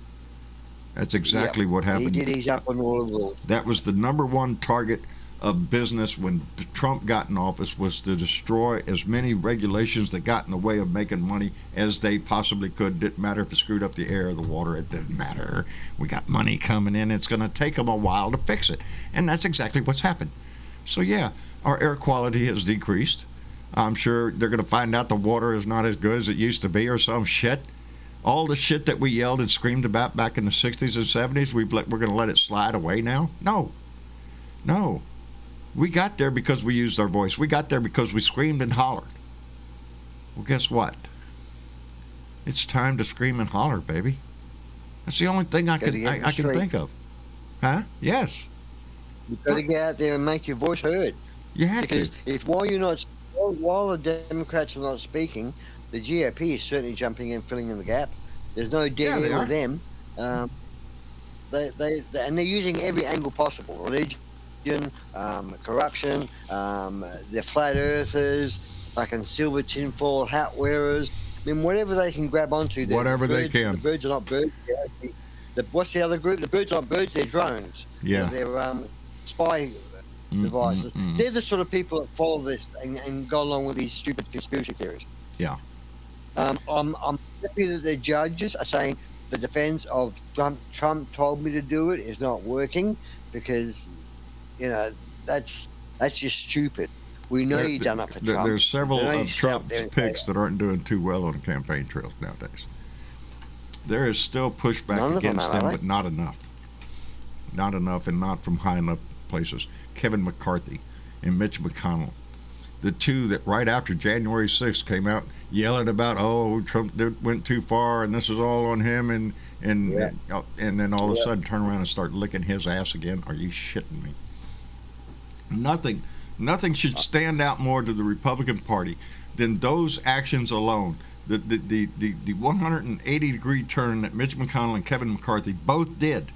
That's exactly what happened.
He did ease up on all of those.
That was the number one target of business when Trump got in office, was to destroy as many regulations that got in the way of making money as they possibly could. Didn't matter if it screwed up the air or the water. It didn't matter. We got money coming in. It's going to take them a while to fix it. And that's exactly what's happened. So, yeah, our air quality has decreased. I'm sure they're going to find out the water is not as good as it used to be or some shit. All the shit that we yelled and screamed about back in the 60s and 70s, we're going to let it slide away now? No. We got there because we used our voice. We got there because we screamed and hollered. Well, guess what? It's time to scream and holler, baby. That's the only thing I can think of. Huh? Yes.
You've got to get out there and make your voice heard.
You have
because
to.
If while the Democrats are not speaking, the GOP is certainly jumping in, filling in the gap. There's no dead end with them. And they're using every angle possible. Religion, corruption, the flat earthers, fucking silver tinfoil hat wearers. I mean, whatever they can grab onto.
Whatever
they
can.
The birds are not birds. What's the other group? The birds aren't birds. They're drones.
Yeah.
They're spy devices. They're the sort of people that follow this and go along with these stupid conspiracy theories.
Yeah.
I'm happy that the judges are saying the defense of Trump told me to do it is not working, because that's just stupid. We know you've done it for Trump.
There's several of Trump's picks that aren't doing too well on the campaign trails nowadays. There is still pushback against them, but not enough. Not enough, and not from high enough places. Kevin McCarthy and Mitch McConnell, the two that right after January 6th came out yelling about, Trump went too far and this is all on him, and then all of a sudden turn around and start licking his ass again. Are you shitting me? Nothing should stand out more to the Republican Party than those actions alone. The 180-degree turn that Mitch McConnell and Kevin McCarthy both did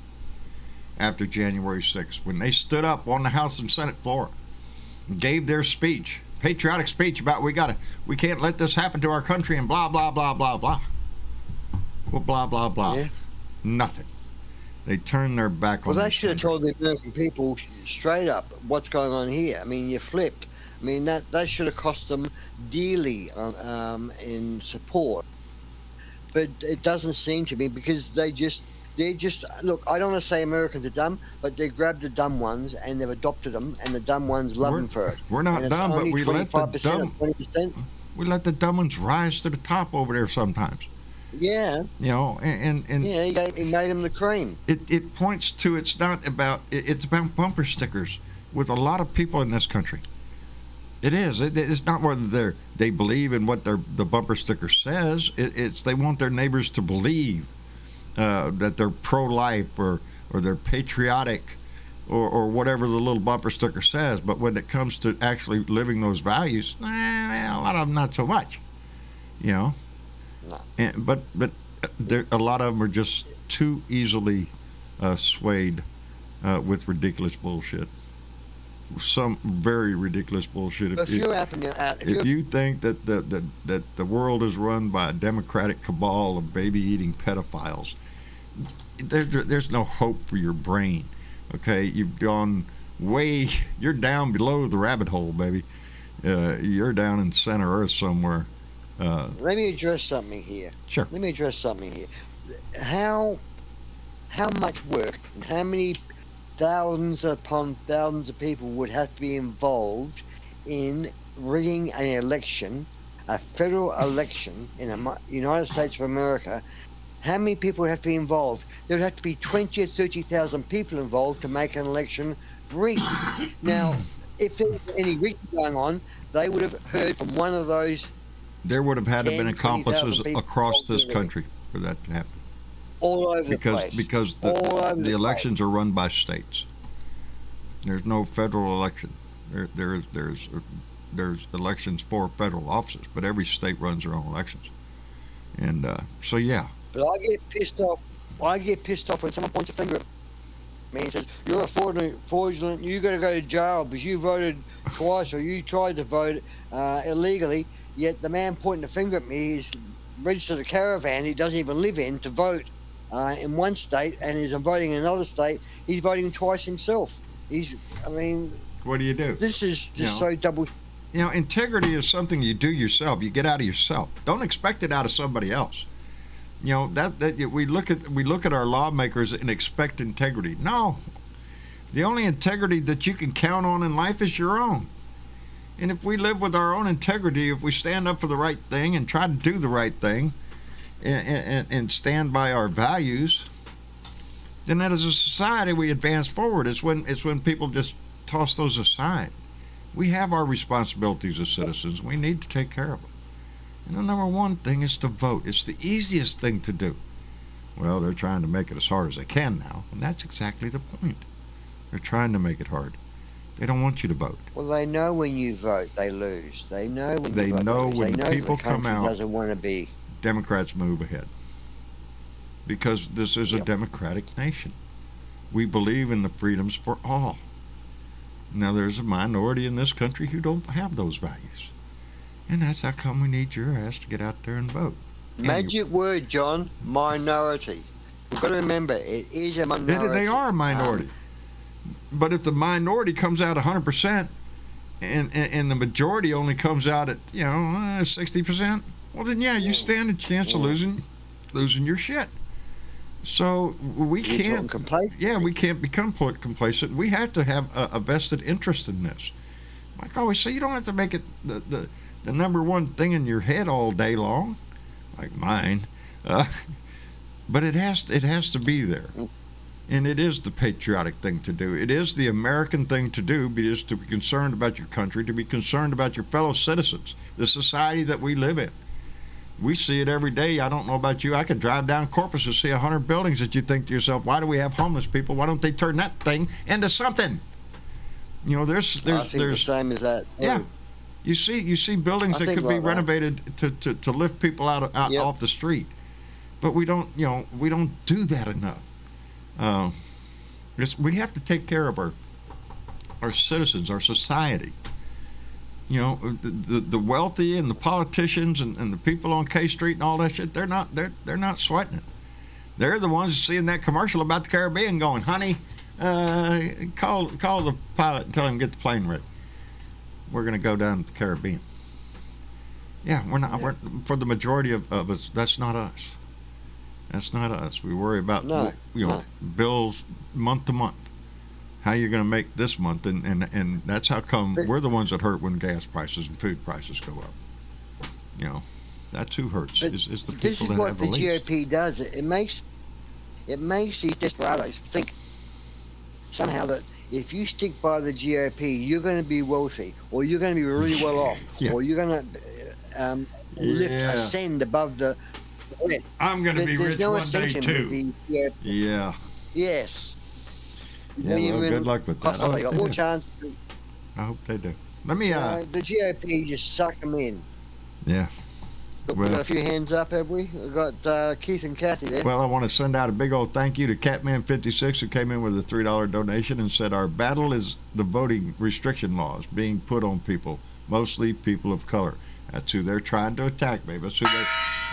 after January 6th, when they stood up on the House and Senate floor and gave their speech, patriotic speech about we can't let this happen to our country and blah blah blah blah blah. Well, blah blah blah. Yeah. Nothing. They turned their back on. Well,
they should have told the American people straight up what's going on here. I mean, you flipped. I mean, that should have cost them dearly in support. But it doesn't seem to be, because they're just look. I don't want to say Americans are dumb, but they grabbed the dumb ones and they've adopted them, and the dumb ones love them for it.
We're not dumb, but we let the dumb ones rise to the top over there sometimes.
Yeah.
And
yeah, he made them the cream.
It points to it's about bumper stickers with a lot of people in this country. It is. It's not whether they believe in what the bumper sticker says. It's they want their neighbors to believe that they're pro-life or they're patriotic or whatever the little bumper sticker says. But when it comes to actually living those values, a lot of them not so much. No. But a lot of them are just too easily swayed with ridiculous bullshit. Some very ridiculous bullshit. If you think that the world is run by a democratic cabal of baby-eating pedophiles, there's no hope for your brain. Okay, you've gone you're down below the rabbit hole, baby. You're down in center Earth somewhere.
Let me address something here.
Sure.
Let me address something here. How much work and how many thousands upon thousands of people would have to be involved in rigging an election, a federal election in the United States of America, how many people would have to be involved? There would have to be 20 or 30,000 people involved to make an election rigged. Now, if there was any rigging going on, they would have heard from one of those.
There would have had to have been
10, 20,000
accomplices
people
across this
involved in it.
country for that to happen.
All over the place.
Because
All over
the
the
elections are run by states. There's no federal election. There's elections for federal offices, but every state runs their own elections. And so yeah.
But I get pissed off. I get pissed off when someone points a finger at me and says, "You're a fraudulent. You got to go to jail because you voted twice or you tried to vote illegally." Yet the man pointing the finger at me is registered a caravan he doesn't even live in to vote in one state, and is voting in another state. He's voting twice himself.
What do you do?
This is just so double.
Integrity is something you do yourself. You get out of yourself. Don't expect it out of somebody else. That we look at our lawmakers and expect integrity. No, the only integrity that you can count on in life is your own. And if we live with our own integrity, if we stand up for the right thing and try to do the right thing, and stand by our values, then as a society we advance forward. It's when people just toss those aside. We have our responsibilities as citizens. We need to take care of them. And the number one thing is to vote. It's the easiest thing to do. Well, they're trying to make it as hard as they can now, and that's exactly the point. They're trying to make it hard. They don't want you to vote.
Well, they know when you vote, they lose. They know when you vote,
know
they
when
lose.
people
The
come
country
out,
doesn't want to be.
Democrats move ahead. Because this is a democratic nation. We believe in the freedoms for all. Now, there's a minority in this country who don't have those values. And that's how come we need your ass to get out there and vote.
Magic word, John, minority. We've got to remember, it is a minority.
They are a minority. But if the minority comes out 100% and the majority only comes out at 60%, well then you stand a chance of losing your shit. So we can't. We can't become complacent. We have to have a vested interest in this. Like I always say, you don't have to make it the number one thing in your head all day long, like mine. But it has to be there. And it is the patriotic thing to do. It is the American thing to do, because to be concerned about your country, to be concerned about your fellow citizens, the society that we live in. We see it every day. I don't know about you. I could drive down Corpus and see 100 buildings that you think to yourself, why do we have homeless people? Why don't they turn that thing into something? There's
the same as that.
Yeah. You see buildings that could be renovated to lift people out off the street. But we don't do that enough. We have to take care of our citizens, our society. The wealthy and the politicians and the people on K Street and all that shit, they're not sweating it. They're the ones seeing that commercial about the Caribbean going, honey, call the pilot and tell him to get the plane ready. We're going to go down to the Caribbean. Yeah, we're for the majority of us, that's not us. That's not us. We worry about bills month to month. How you're going to make this month, and that's how come we're the ones that hurt when gas prices and food prices go up. That's who hurts. Is the people
this is
that
what
have
the
least.
GOP does. It makes these desperados think somehow that if you stick by the GOP, you're going to be wealthy, or you're going to be really well off, or you're going to ascend above the.
I'm going to be rich one day too. Yeah.
Yes.
Yeah, well, good luck with that.
They got more chance.
I hope they do. Let me.
The GOP just suck them in.
Yeah.
We've got a few hands up, have we? We've got Keith and Kathy there.
Well, I want to send out a big old thank you to Catman56, who came in with a $3 donation and said, our battle is the voting restriction laws being put on people, mostly people of color. That's who they're trying to attack, baby.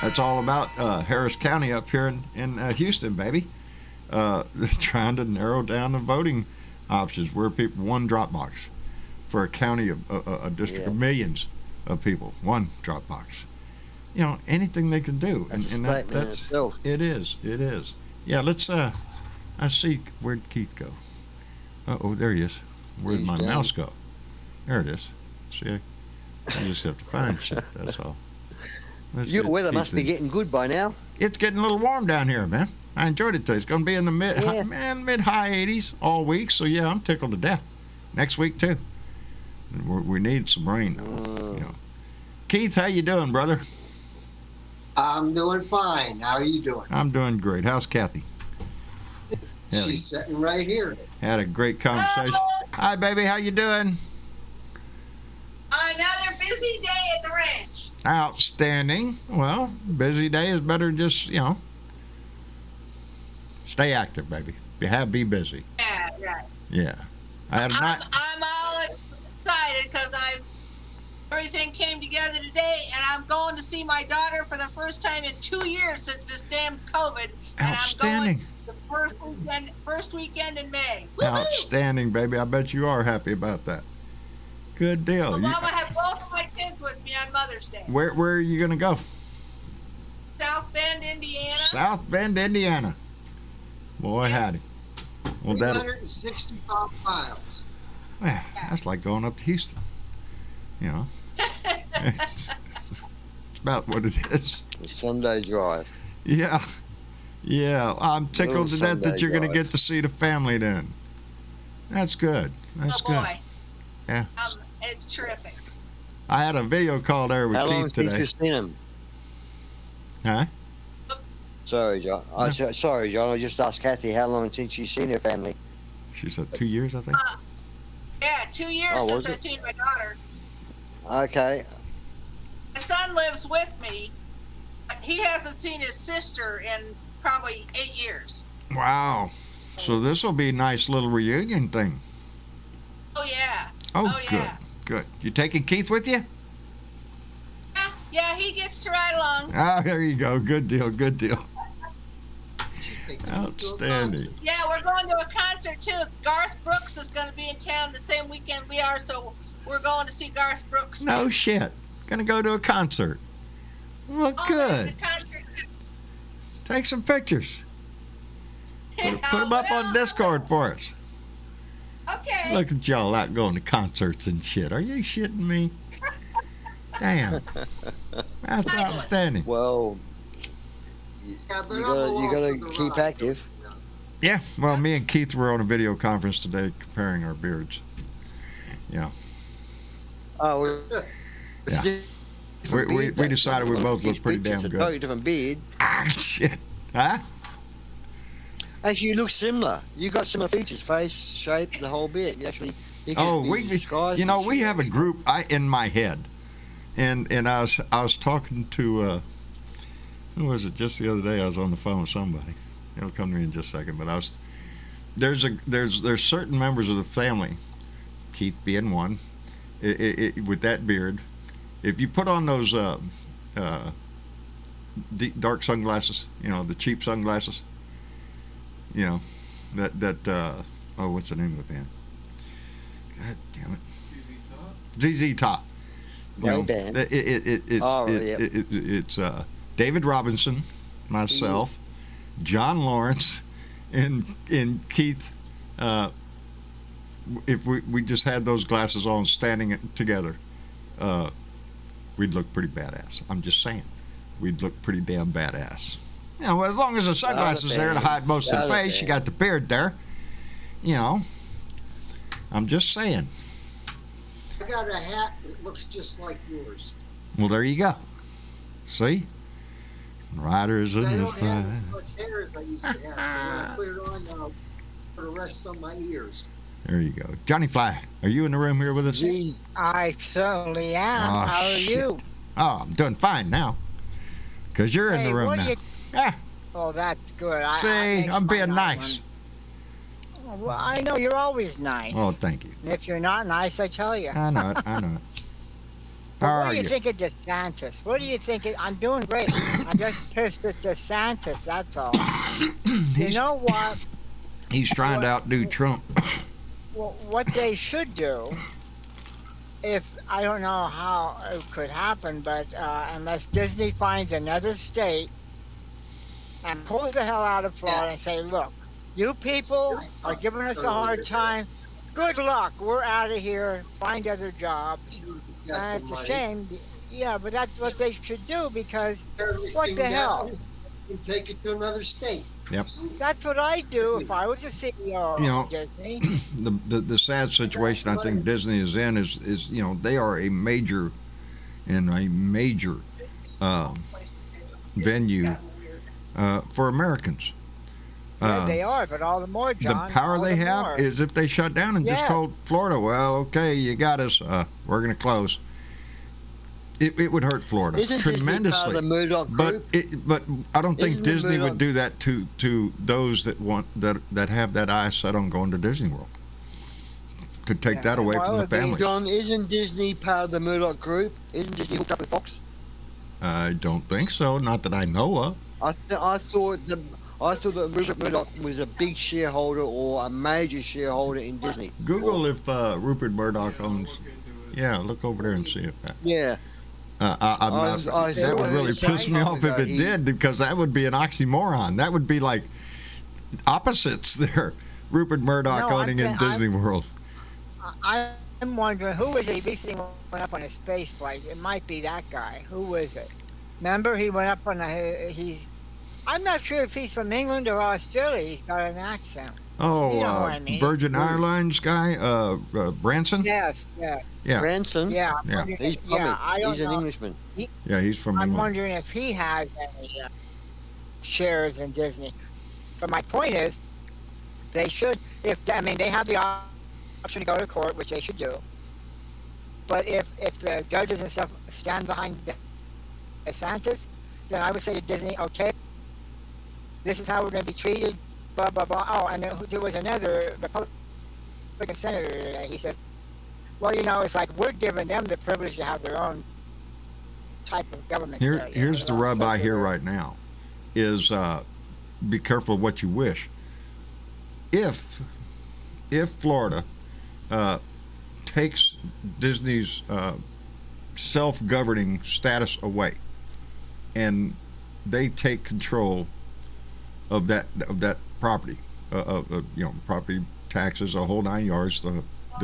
That's all about Harris County up here in Houston, baby. Trying to narrow down the voting options. We're people, one drop box for a county of a district of millions of people. One drop box. Anything they can do.
That's
and that's it is. Yeah, let's I see, where'd Keith go? There he is. Where'd my mouse go? There it is. See, I just have to find shit, that's all.
Your weather must be getting good by now.
It's getting a little warm down here, man. I enjoyed it today. It's going to be in the mid high 80s all week. So yeah, I'm tickled to death. Next week too. We need some rain. You know. Keith, how you doing, brother?
I'm doing fine. How are you doing?
I'm doing great. How's Kathy?
She's sitting right here.
Had a great conversation. Hi, baby. How you doing?
Another busy day at the ranch.
Outstanding. Well, busy day is better than just, stay active, baby. Be busy.
Yeah, right.
Yeah.
I'm all excited because everything came together today, and I'm going to see my daughter for the first time in 2 years since this damn COVID. And
Outstanding.
I'm going the first weekend in May. Woo-hoo!
Outstanding, baby. I bet you are happy about that. Good deal.
Well, Mama had both of my kids with me on Mother's Day.
Where are you going to go?
South Bend, Indiana.
South Bend, Indiana. Boy, howdy. Well,
365 miles.
Well, that's like going up to Houston. It's about what it is.
A Sunday drive.
Yeah. I'm tickled to death that you're going to get to see the family then. That's good. That's
oh, boy.
good. Yeah.
It's terrific.
I had a video call there with
How long
Keith
since
today.
you've seen him?
Huh?
Sorry, John. Sorry, John. I just asked Kathy how long since she's seen her family.
She said 2 years, I think.
Yeah, 2 years since I've seen my daughter.
Okay.
My son lives with me. But he hasn't seen his sister in probably 8 years.
Wow. So this will be a nice little reunion thing.
Oh, yeah.
Oh, good.
Yeah.
Good. You taking Keith with you?
Yeah, he gets to ride along.
Oh, there you go. Good deal. Good deal.
She's taking me to a
Outstanding.
concert.
Yeah, we're going to a concert too. Garth Brooks is going to be in town the same weekend we are, so we're going to see Garth Brooks.
No shit. Gonna go to a concert. Well, good.
The concert.
Take some pictures. Put them up on Discord for us.
Okay.
Look at y'all out going to concerts and shit. Are you shitting me? Damn. That's outstanding.
Well,
Yeah, but
you
I'm
gotta
along for the
keep
ride.
active.
Yeah. Well, me and Keith were on a video conference today comparing our beards. Yeah.
Oh,
Yeah. We decided we both look pretty damn
It's a
good.
totally different beard.
Ah, shit. Huh?
Actually, you look similar. You got similar features, face, shape, the whole bit. You actually. You
Oh,
could be disguised
you know,
as
we
shit.
have a group in my head, and I was talking to who was it just the other day? I was on the phone with somebody. It'll come to me in just a second, but there's certain members of the family, Keith being one, with that beard. If you put on those dark sunglasses, the cheap sunglasses, that oh, what's the name of the band? God damn it. ZZ Top.
Great band.
It's David Robinson, myself, John Lawrence, and Keith. If we just had those glasses on, standing together, we'd look pretty badass. I'm just saying, we'd look pretty damn badass. Well, as long as the sunglasses there to hide most of the face, you got the beard there. I'm just saying.
I got a hat that looks just like yours.
Well, there you go. See? Riders in
I
the
don't have
fire.
as much hair as I used to have. So when I put it on, it's for the rest on my ears.
There you go. Johnny Fly, are you in the room here with us?
Gee,
I certainly am.
Oh,
How are
shit.
you?
Oh, I'm doing fine now. Because you're in
Hey,
the room
what
now.
do you-
Ah,
Oh, that's good.
see, I'm being nice.
Well, I know you're always nice.
Oh, thank you.
And if you're not nice, I tell you.
I know it. I know it.
But
How
what
are
do you
you?
think of DeSantis? What do you think? I'm doing great. I'm just pissed at DeSantis, that's all. You know what?
He's trying to outdo Trump.
Well, what they should do, if I don't know how it could happen, but unless Disney finds another state and pulls the hell out of Florida and say, look, you people are giving us a hard time. Good luck. We're out of here. Find other jobs. And it's a shame. Yeah, but that's what they should do because what the hell?
and take it to another state.
That's what I do if I was a CEO
You know,
of Disney.
the sad situation I think Disney is in is they are a major venue for Americans.
Yeah, they are, but all the more, John.
The power
all
they
the
have
more.
is if they shut down and just
Yeah.
told Florida, well, okay, you got us, we're going to close. It would hurt Florida
Isn't Disney part
tremendously.
of the Murdoch
But
group?
but I don't think
Isn't the
Disney
Murdoch-
would do that to those that have that eye set on going to Disney World. Could take
Yeah,
that away
well,
from the
it'd be-
family.
John, isn't Disney part of the Murdoch group? Isn't Disney hooked up with Fox?
I don't think so. Not that I know of.
I thought that Rupert Murdoch was a big shareholder or a major shareholder in Disney.
Google if Rupert Murdoch owns. Yeah, look over there and see if that.
Yeah.
I'm not,
I
that would
saw
really
it
piss me off if it
he-
did, because that would be an oxymoron. That would be like opposites there. Rupert Murdoch
No,
owning in Disney World.
I'm wondering who was it? He recently went up on a space flight. It might be that guy. Who was it? Remember, he went up on a. I'm not sure if he's from England or Australia. He's got an accent.
Oh,
You know what I mean.
Virgin Airlines guy, Branson.
Yes, yeah,
Yeah,
Branson?
yeah. I'm
Yeah.
wondering-
He's
yeah,
public.
I don't
He's an
know.
Englishman.
yeah, he's from
I'm
England.
wondering if he has any shares in Disney. But my point is, they should. They have the option to go to court, which they should do. But if the judges and stuff stand behind DeSantis, then I would say to Disney, okay, this is how we're going to be treated. Blah blah blah. Oh, and there was another Republican senator today. He said, "Well, it's like we're giving them the privilege to have their own type of government."
Here's the rub I hear right now is be careful what you wish. If Florida takes Disney's self-governing status away and they take control of that property, property taxes, a whole 9 yards, the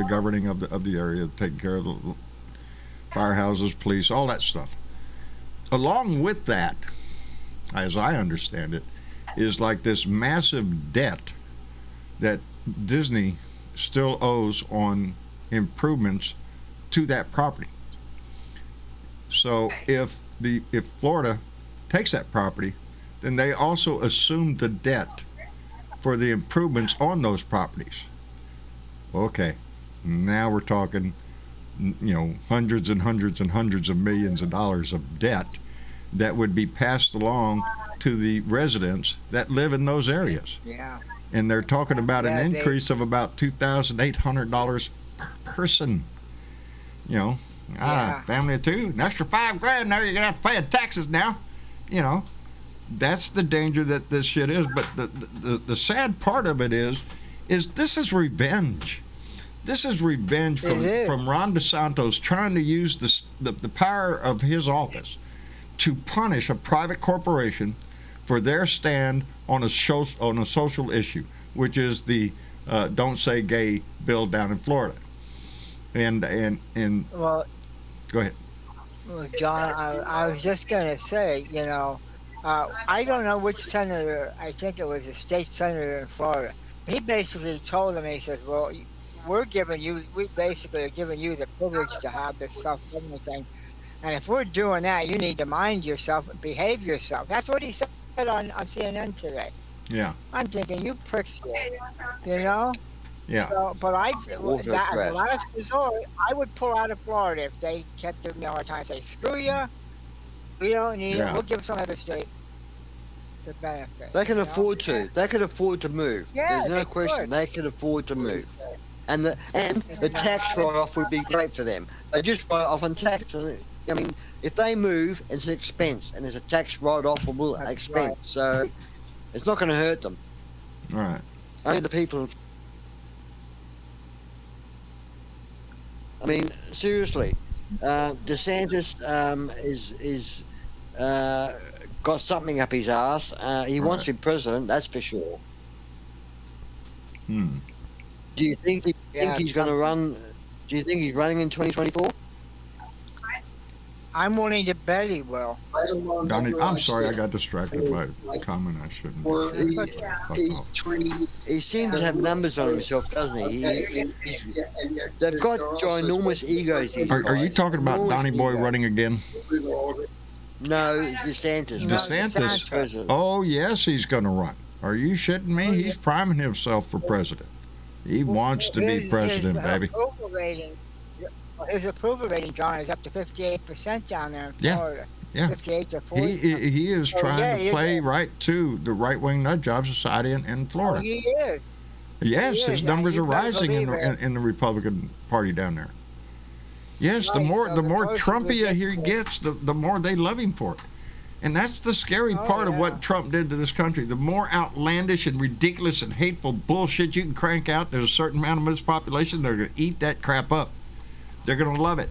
governing of the area, taking care of the firehouses, police, all that stuff. Along with that, as I understand it, is like this massive debt that Disney still owes on improvements to that property. So if Florida takes that property, then they also assume the debt for the improvements on those properties. Okay, now we're talking, hundreds and hundreds and hundreds of millions of dollars of debt that would be passed along to the residents that live in those areas.
Yeah.
And they're talking about
Yeah,
an
they-
increase of about $2,800 per person.
Yeah.
Family of two, an extra $5,000. Now you're gonna have to pay in taxes now. That's the danger that this shit is. But the sad part of it is this is revenge. This is revenge
It is.
from Ron DeSantis trying to use the power of his office to punish a private corporation for their stand on a social issue, which is the "Don't Say Gay" bill down in Florida. And
Well,
go ahead.
Well, John, I was just going to say, I don't know which senator, I think it was a state senator in Florida. He basically told them, he says, well, we basically are giving you the privilege to have this self-government thing. And if we're doing that, you need to mind yourself and behave yourself. That's what he said on CNN today.
Yeah.
I'm thinking, you pricks,
Yeah.
So, but
Wolves are
as
trash.
a last resort, I would pull out of Florida if they kept giving me all the time. Say, screw you. We don't need
Yeah.
it. We'll give some other state the benefit.
They can
you know?
afford to. They can afford to move.
Yeah,
There's no
they
question.
could.
They can afford to move. And the tax write-off would be great for them. They just write off on tax. I mean, if they move, it's an expense, and there's a tax write-off for
That's
expense.
right.
So it's not going to hurt them.
All right.
Only the people. I mean, seriously, DeSantis is got something up his ass. He wants to be president, that's for sure.
Hmm.
Do you think
Yeah,
he's going to run? Do you think he's running in 2024?
I'm willing to bet he will.
Right along
Donnie,
that
I'm
line
sorry, I
still.
got distracted by a comment I shouldn't.
Or
That's
He,
okay.
Fuck
he's,
off.
trees.
he seems to have numbers on himself, doesn't he? They've got ginormous egos, these
Are you
guys.
talking about
Enormous
Donnie Boy
egos.
running again?
No, DeSantis.
No,
DeSantis.
President.
Oh, yes, he's going to run. Are you shitting me?
Oh, yeah.
He's priming himself for president. He wants to be president, baby.
His approval rating, John, is up to 58% down there in
Yeah,
Florida.
yeah.
58 to 40.
He is
Oh,
trying
yeah,
to
he
play
is.
right to the right-wing nut job society in
Oh,
Florida.
he is.
Yes,
he
his
is.
numbers
You
are
better
rising in
believe it.
the Republican Party down there. Yes, the
Right,
more
so
the
the
more
closer we
Trumpy
get
he
to-
gets, the more they love him for it. And that's the scary
Oh,
part of
yeah.
what Trump did to this country. The more outlandish and ridiculous and hateful bullshit you can crank out, there's a certain amount of this population that are going to eat that crap up. They're going to love it.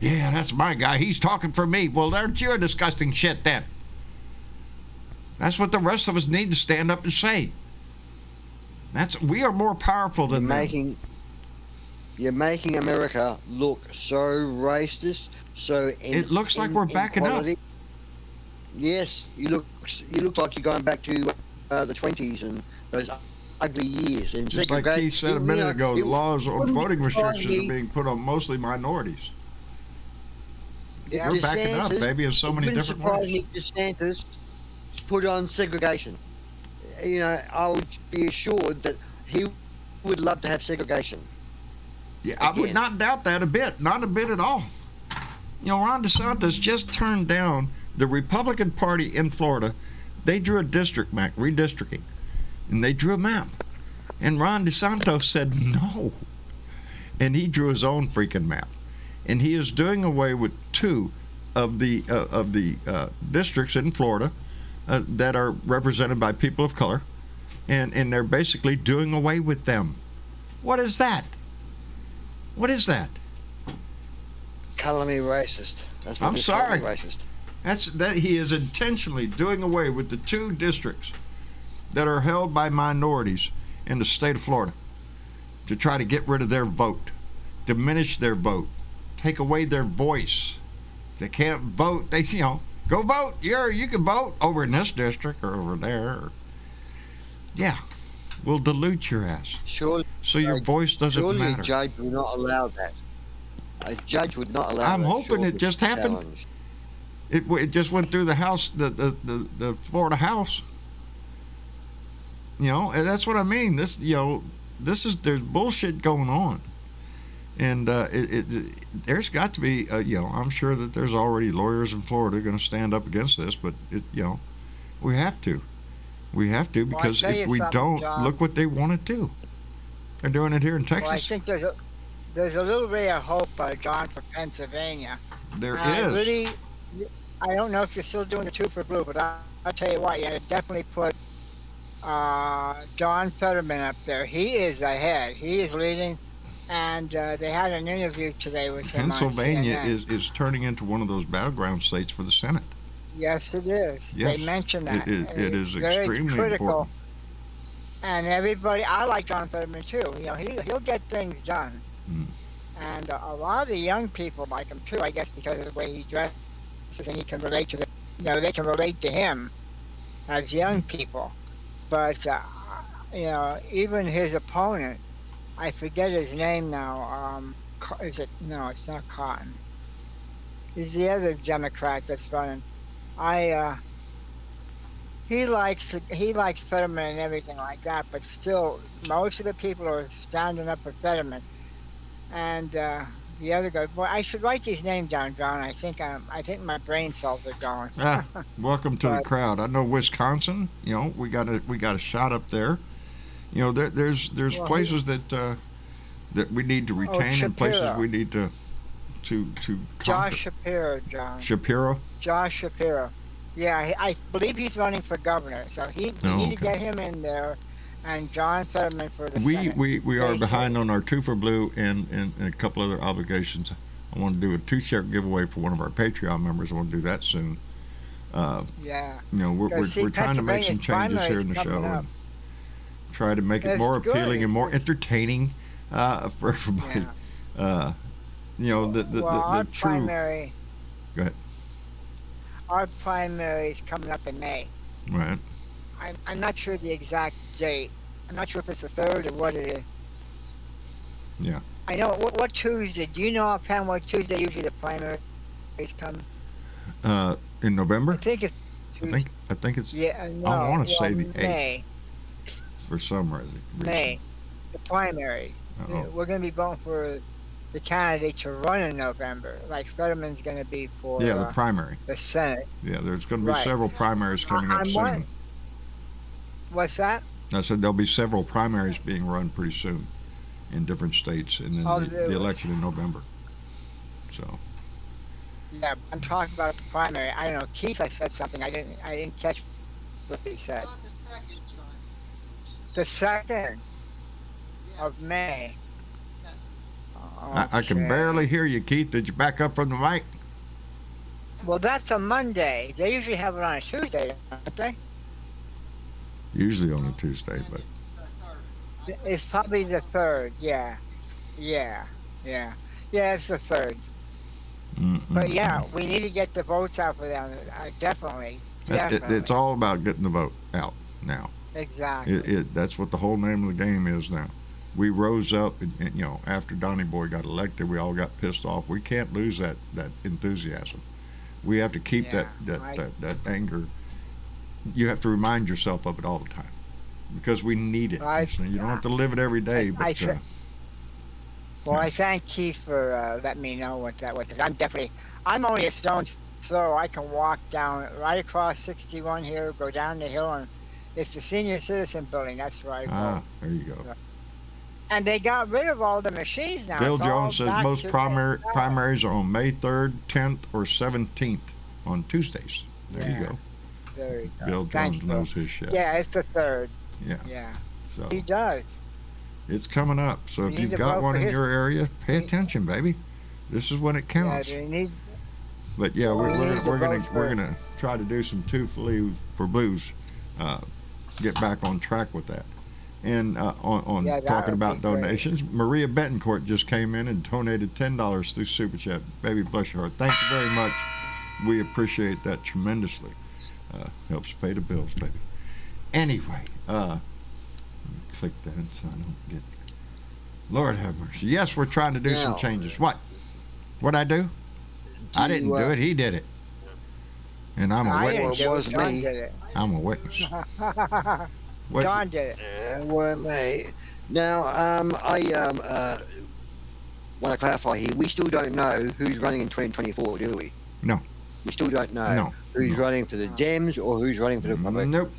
Yeah, that's my guy. He's talking for me. Well, aren't you a disgusting shit then? That's what the rest of us need to stand up and say. We are more powerful
You're
than them.
making America look so racist, so
It looks like we're backing up.
inequality. Yes, you look like you're going back to the 20s and those ugly years. And
Just like Keith said a minute ago, the laws on
wouldn't
voting
surprise
restrictions
me-
are being put on mostly minorities.
Yeah.
We're backing up,
DeSantis-
baby, in so many
it wouldn't
different
surprise
ways.
me if DeSantis put on segregation. You know, I would be assured that he would love to have segregation.
Yeah, I would
Again.
not doubt that a bit. Not a bit at all. You know, Ron DeSantis just turned down the Republican Party in Florida. They drew a district map, redistricting, and they drew a map. And Ron DeSantis said no. And he drew his own freaking map. And he is doing away with two of the districts in Florida that are represented by people of color. And they're basically doing away with them. What is that? What is that?
Color me racist. That's what
I'm
they call me,
sorry.
Racist.
That he is intentionally doing away with the two districts that are held by minorities in the state of Florida to try to get rid of their vote, diminish their vote, take away their voice. They can't vote. They go vote. You can vote over in this district or over there. Yeah, we'll dilute your ass
Surely,
so your voice doesn't
surely a
matter.
judge would not allow that. A judge would not allow
I'm
that.
hoping
surely
it just
it's
happened.
challenged.
It just went through the House, the Florida House. And that's what I mean. There's bullshit going on, and there's got to be, I'm sure that there's already lawyers in Florida going to stand up against this, but we have to, because
tell
if
you
we
something,
don't,
John.
look what they want to do. They're doing it here in Texas.
Well, I think there's a little ray of hope, John, for Pennsylvania.
There
I
is.
really, I don't know if you're still doing the two for blue, but I'll tell you what, you definitely put John Fetterman up there. He is ahead. He is leading, and they had an interview today with him
Pennsylvania
on CNN.
is turning into one of those battleground states for the Senate.
Yes, it is.
Yes,
They mentioned that.
it is
Very
extremely
critical.
important.
And everybody, I like John Fetterman too. He'll get things done.
Mm.
And a lot of the young people like him too, I guess, because of the way he dresses, and he can relate to they can relate to him as young people. But even his opponent, I forget his name now. Is it? No, it's not Cotton. He's the other Democrat that's running. He likes Fetterman and everything like that, but still, most of the people are standing up for Fetterman. And the other guy, boy, I should write these names down, John. I think my brain cells are going.
Welcome to the
But-
crowd. I know Wisconsin. We got a shot up there. There's
Well,
places that we need to retain and places
Shapiro.
we need to conquer.
Josh Shapiro, John.
Shapiro.
Josh Shapiro. Yeah, I believe he's running for governor, so we need to
okay.
get him in there, and John Fetterman for the
We
Senate.
we are
They
behind
said-
on our 2 for Blue and a couple other obligations. I want to do a 2-shirt giveaway for one of our Patreon members. I want to do that soon.
Yeah.
We're
see,
trying to make some changes here in the
Pennsylvania's
show
coming up.
and try to make it
It's
more
good.
appealing and more
It's-
entertaining for everybody.
Yeah.
The
Well, our
true.
primary,
Go ahead.
Our primary is coming up in May.
Right.
I'm not sure the exact date. I'm not sure if it's the 3rd or what it is.
Yeah.
I know what Tuesday. Do you know offhand what Tuesday usually the primaries come?
In November?
I think it's Tuesday.
I think it's.
Yeah, no.
I want to say the 8th
May.
for some reason.
May. The primary.
Uh-oh.
We're going to be voting for the candidate to run in November. Like Fetterman's going to be for
Yeah, the primary.
the Senate.
Yeah, there's going to be
Right.
several primaries coming up
I'm
soon.
one- What's that?
I said there'll be several primaries being run pretty soon in different states, and then
Oh,
the election in November. So.
Yeah, I'm talking about the primary. I don't know. Keith, I said something. I didn't catch what he said.
On the second, John.
The 2nd of May.
Yes.
I can
Okay.
barely hear you, Keith. Did you back up from the mic?
Well, that's a Monday. They usually have it on a Tuesday, don't they?
Usually on a Tuesday, but
It's probably the 3rd. Yeah. Yeah. It's the 3rd. But yeah, we need to get the votes out for them. Definitely.
It's all about getting the vote out now.
Exactly.
That's what the whole name of the game is now. We rose up, and after Donnie Boy got elected, we all got pissed off. We can't lose that enthusiasm. We have to keep
Yeah,
that anger. You have to remind yourself of it all the time, because we need it. You don't have to live it every day, but
Well, I thank Keith for letting me know what that was. I'm only a stone's throw. I can walk down right across 61 here, go down the hill, and it's the senior citizen building. That's where I go.
There you go.
And they got rid of all the machines now.
Bill
It's all
Jones says
back
most
to
primaries are on May 3rd, 10th, or 17th on Tuesdays. There you go.
There you go.
Bill
Thanks,
Jones knows his shit.
Yeah, it's the 3rd.
Yeah.
Yeah.
So
He does.
it's coming up. So
You
if
need
you've
to
got
vote
one
for
in
his-
your area, pay attention, baby. This is when it
Yeah,
counts.
they need.
But yeah,
Well, we need to
we're
vote for-
gonna try to do some two for blues. Get back on track with that. And on
Yeah, that
talking
would
about
be great.
donations, Maria Betancourt just came in and donated $10 through Super Chat. Baby, bless your heart. Thank you very much. We appreciate that tremendously. Helps pay the bills, baby. Anyway, let me click that so I don't get. Lord have mercy. Yes, we're trying to do some
Now-
changes. What'd I do? I didn't do it. He did it. And I'm a
I
witness.
didn't do it.
was
John
me.
did it.
I'm a witness. What-
John did it.
Well, mate. Now, I want to clarify here. We still don't know who's running in 2024, do we?
No.
We still don't know
No.
who's
No.
running for the Dems or who's running for the Republicans.
Nope.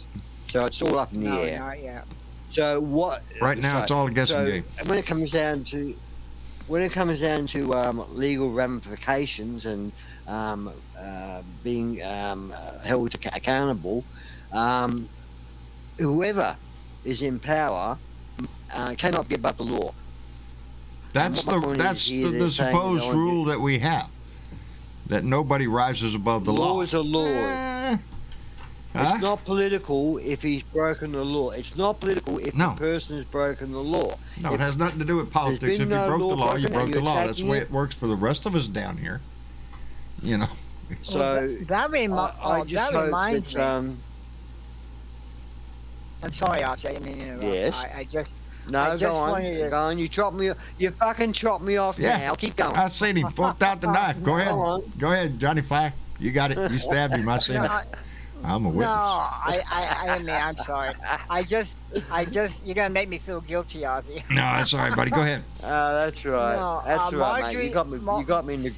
So it's all up in the
No,
air.
not yet.
So what?
Right now, it's all a guessing game.
When it comes down to legal ramifications and being held accountable, whoever is in power cannot be above the law.
That's
My point is here
the
they're saying
supposed
they don't
rule that we have. That nobody rises above the law.
Law is a law.
Huh?
It's not political if he's broken the law. It's not political if
No.
the person has broken the law.
No, it
If-
has nothing to do with politics.
been
If you
no
broke the
law
law, you
broken
broke
and
the
you're
law. That's the
attacking
way
it.
it works for the rest of us down here. You know.
So
that
I just hope
reminds
that
me. I'm sorry, Archie. I didn't mean to interrupt.
Yes.
I just
no,
I
go
just
on,
wanted to-
go on. You fucking chop me off
Yeah.
now. Keep going.
I seen him. Forked out the knife. Go ahead.
Go on.
Go ahead, Johnny Fly. You got it. You stabbed him. I seen
no,
it. I'm a
no,
witness.
I didn't mean. I'm sorry. I just, you're gonna make me feel guilty, Archie.
No, that's all right, buddy. Go ahead.
That's right.
No,
That's right, mate.
Marjorie-
You got me in the.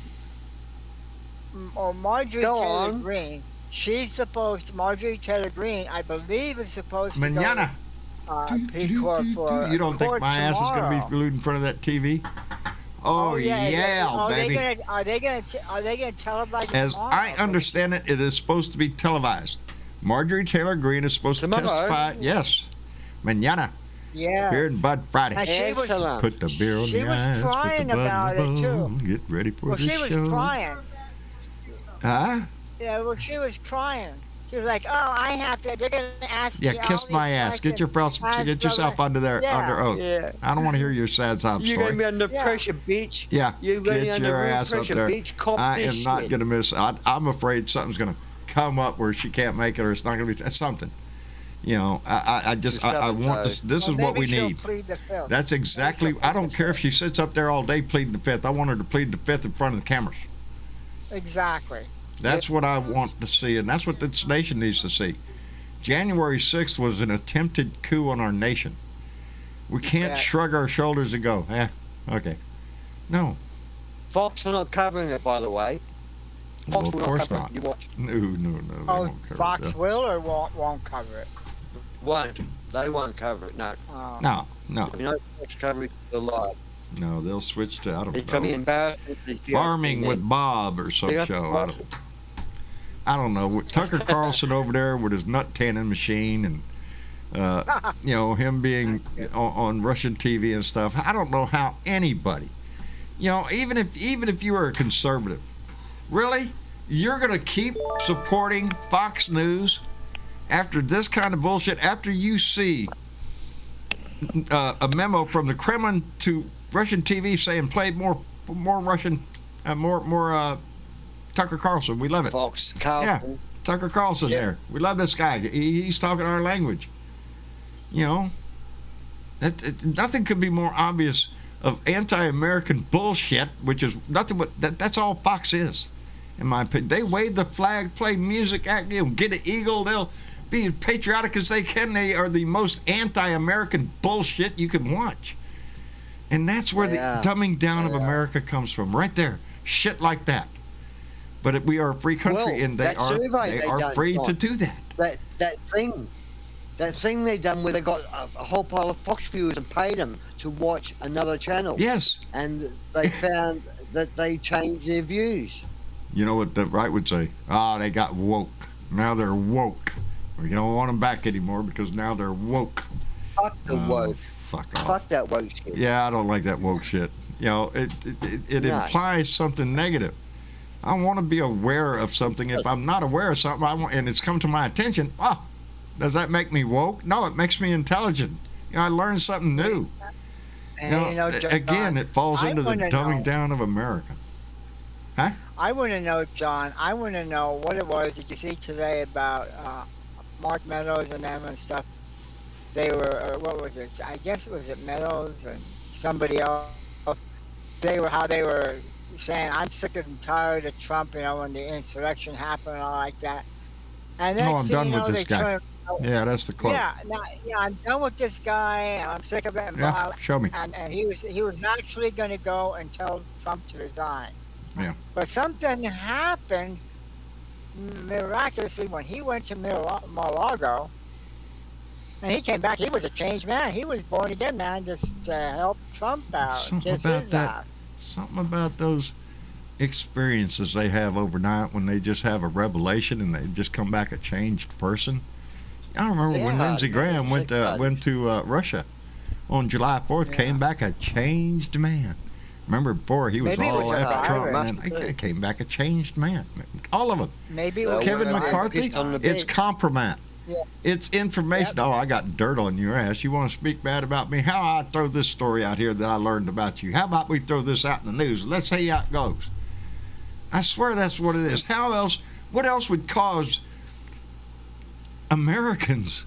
Or Marjorie
Go
Taylor
on.
Greene. Marjorie Taylor Greene, I believe, is supposed to
Manana.
go P-Corp for
You don't think
court
my ass is going to
tomorrow.
be glued in front of that TV? Oh, yeah, baby.
Are they gonna televise it
As
tomorrow?
I understand it, it is supposed to be televised. Marjorie Taylor Greene is supposed
Tomorrow?
to testify. Yes. Manana.
Yeah.
Beer and Bud Friday.
And she was-
Excellent.
Put the beer on
She
the
was
ice.
crying
put the bud
about
in the
it, too.
bowl, Get ready for
Well,
the
she was
show.
crying.
Huh?
Yeah, well, she was crying. She was like, "Oh, I have to. They're gonna ask
Yeah,
me all
kiss
these
my ass. Get
questions."
yourself under there
Yeah.
under oath.
Yeah.
I don't want to hear your sad sob
You're going to
story.
be under
Yeah.
pressure, bitch.
Yeah,
You're going to be
get
under
your
real
ass up
pressure,
there.
bitch. Cop
I
this
am not
shit.
going to miss. I'm afraid something's going to come up where she can't make it, or it's not going to be something. You know, I want this. This
Well,
is what we
maybe she'll
need.
plead the fifth.
That's exactly. I don't care if she sits up there all day pleading the fifth. I want her to plead the fifth in front of the cameras.
Exactly.
That's what I want to see, and that's what this nation needs to see. January 6th was an attempted coup on our nation. We can't
Yeah.
shrug our shoulders and go, okay. No.
Fox are not covering it, by the way.
Well,
Fox
of
will
course
cover
not.
it. You watch.
No. They
Oh,
won't cover
Fox
it.
will or won't cover it.
Won't. They won't cover it. No.
Oh.
No.
You know, Fox coverage is live.
No, they'll switch to, I
It's
don't
going to be
know,
embarrassing. for this
Farming with Bob or some
Yeah.
show. I don't know. With Tucker Carlson over there with his nut tanning machine and, you know, him being on Russian TV and stuff. I don't know how anybody, you know, even if you are a conservative, really, you're going to keep supporting Fox News after this kind of bullshit, after you see a memo from the Kremlin to Russian TV saying play more Russian, more Tucker Carlson. We love it.
Fox,
Yeah,
Carlson.
Tucker Carlson there. We love this guy. He's talking our language. You know, nothing could be more obvious of anti-American bullshit, which is nothing but that's all Fox is, in my opinion. They wave the flag, play music, act, you know, get an eagle. They'll be as patriotic as they can. They are the most anti-American bullshit you can watch. And that's where the dumbing down of America comes from, right there. Shit like that. But we are a free country,
Well,
and they
that survey they
are
done,
free to
John.
do that.
That thing they done where they got a whole pile of Fox viewers and paid them to watch another channel.
Yes.
And they found that they changed their views.
You know what the right would say? They got woke. Now they're woke. We don't want them back anymore because now they're woke.
Fuck the woke.
Fuck off.
Fuck that woke shit.
Yeah, I don't like that woke shit. You know, it
No.
implies something negative. I want to be aware of something. If I'm not aware of something, and it's come to my attention, does that make me woke? No, it makes me intelligent. You know, I learned something new.
And, John,
Again, it falls into the dumbing down of America. Huh?
I want to know, John. I want to know what it was. Did you see today about Mark Meadows and them and stuff? They were, what was it? I guess it was Meadows and somebody else. They were saying, I'm sick and tired of Trump, you know, when the insurrection happened and all like that. And then,
I'm done with this
they
guy.
turned,
Yeah, that's the quote.
yeah, I'm done with this guy. I'm sick of it.
Yeah, show me.
And he was actually going to go and tell Trump to resign.
Yeah.
But something happened miraculously when he went to Mar-a-Lago, and he came back. He was a changed man. He was born again, man, just to help Trump out.
Something
kiss
about
his
that.
ass.
Something about those experiences they have overnight when they just have a revelation and they just come back a changed person. I remember when
Yeah,
Lindsey Graham went to Russia on July 4th, came back a changed man. Remember before he was
Maybe it
all
was
after Trump,
Irish.
man. He came back a changed man. All of them.
Maybe it
Uh,
was
Kevin
when I
McCarthy,
pissed on the
it's
bed.
compromise.
Yeah.
It's information.
Yep.
Oh, I got dirt on your ass. You want to speak bad about me? How I throw this story out here that I learned about you? How about we throw this out in the news? Let's see how it goes. I swear that's what it is. How else? What else would cause Americans,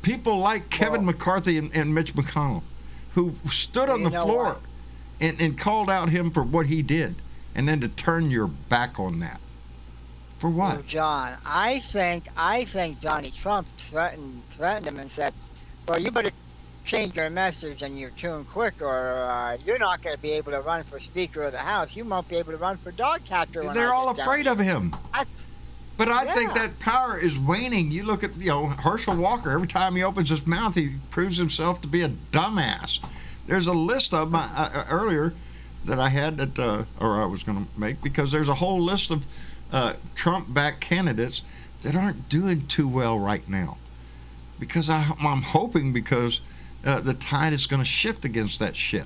people like Kevin McCarthy and Mitch McConnell, who stood on
You
the
know
floor
what?
and called out him for what he did, and then to turn your back on that? For what?
Well, John, I think Donnie Trump threatened him and said, "Well, you better change your message and your tune quick, or you're not going to be able to run for Speaker of the House. You won't be able to run for dog catcher."
They're all afraid of him. But I think
Yeah.
that power is waning. You look at, Herschel Walker. Every time he opens his mouth, he proves himself to be a dumbass. There's a list of my earlier that I had or I was going to make, because there's a whole list of Trump-backed candidates that aren't doing too well right now. Because I'm hoping because the tide is going to shift against that shit.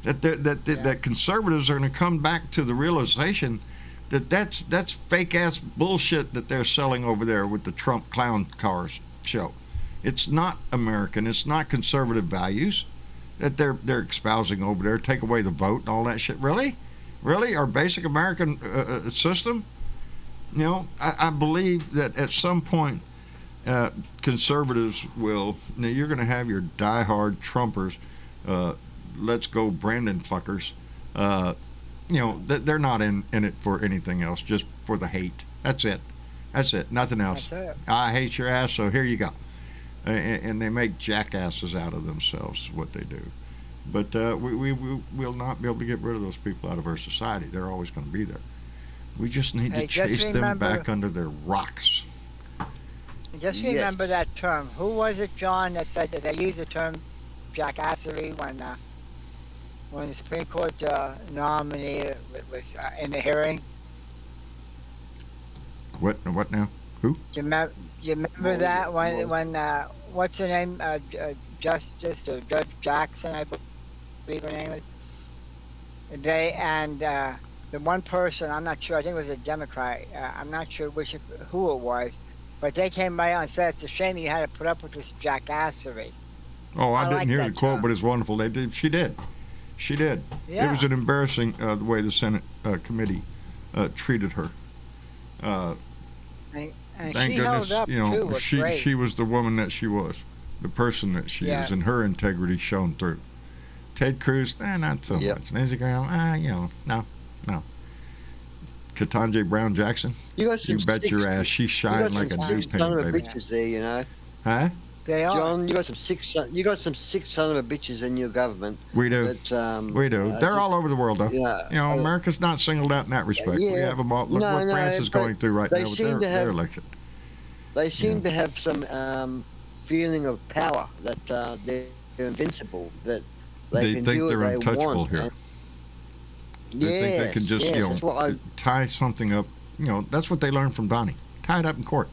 That conservatives are going to come back to the realization That's fake ass bullshit that they're selling over there with the Trump clown cars show. It's not American. It's not conservative values that they're espousing over there. Take away the vote and all that shit. Really? Our basic American system? You know, I believe that at some point conservatives will. Now you're going to have your diehard Trumpers. Let's go Brandon fuckers. You know, they're not in it for anything else, just for the hate. That's it. Nothing else.
That's it.
I hate your ass, so here you go. And they make jackasses out of themselves, is what they do. But we will not be able to get rid of those people out of our society. They're always going to be there. We just need to chase them back under their rocks.
Just remember that term. Who was it, John, that said that they used the term jackassery when the Supreme Court nominee was in the hearing?
What now? Who?
Do you remember that when what's her name? Justice or Judge Jackson, I believe her name is. They and the one person, I'm not sure. I think it was a Democrat. I'm not sure who it was, but they came right on and said it's a shame you had to put up with this jackassery.
Oh, I didn't
like
hear
that
the quote,
term.
but it's wonderful. They did. She did.
Yeah.
It was an embarrassing the way the Senate committee treated her.
And
Thank
she
goodness,
held up
you know,
too. Was great.
she was the woman that she was, the person that she is, and her integrity shone through. Ted Cruz, not so much. Lindsey Graham, you know, no. Ketanji Brown Jackson, you bet your ass she's shining like a new penny, baby.
Bitches there, you know.
Huh?
They are.
John, you got some sick son of a bitches in your government.
We do.
That,
we do. They're all over the world, though.
Yeah.
You know, America's not singled out in that respect. We have them all. Look what France is going through right now with their election.
They seem to have some feeling of power that they're invincible. That they can
think
do
they're
what
untouchable
they want.
here. They think they can just, tie something up. You know, that's what they learned from Donnie. Tie it up in court.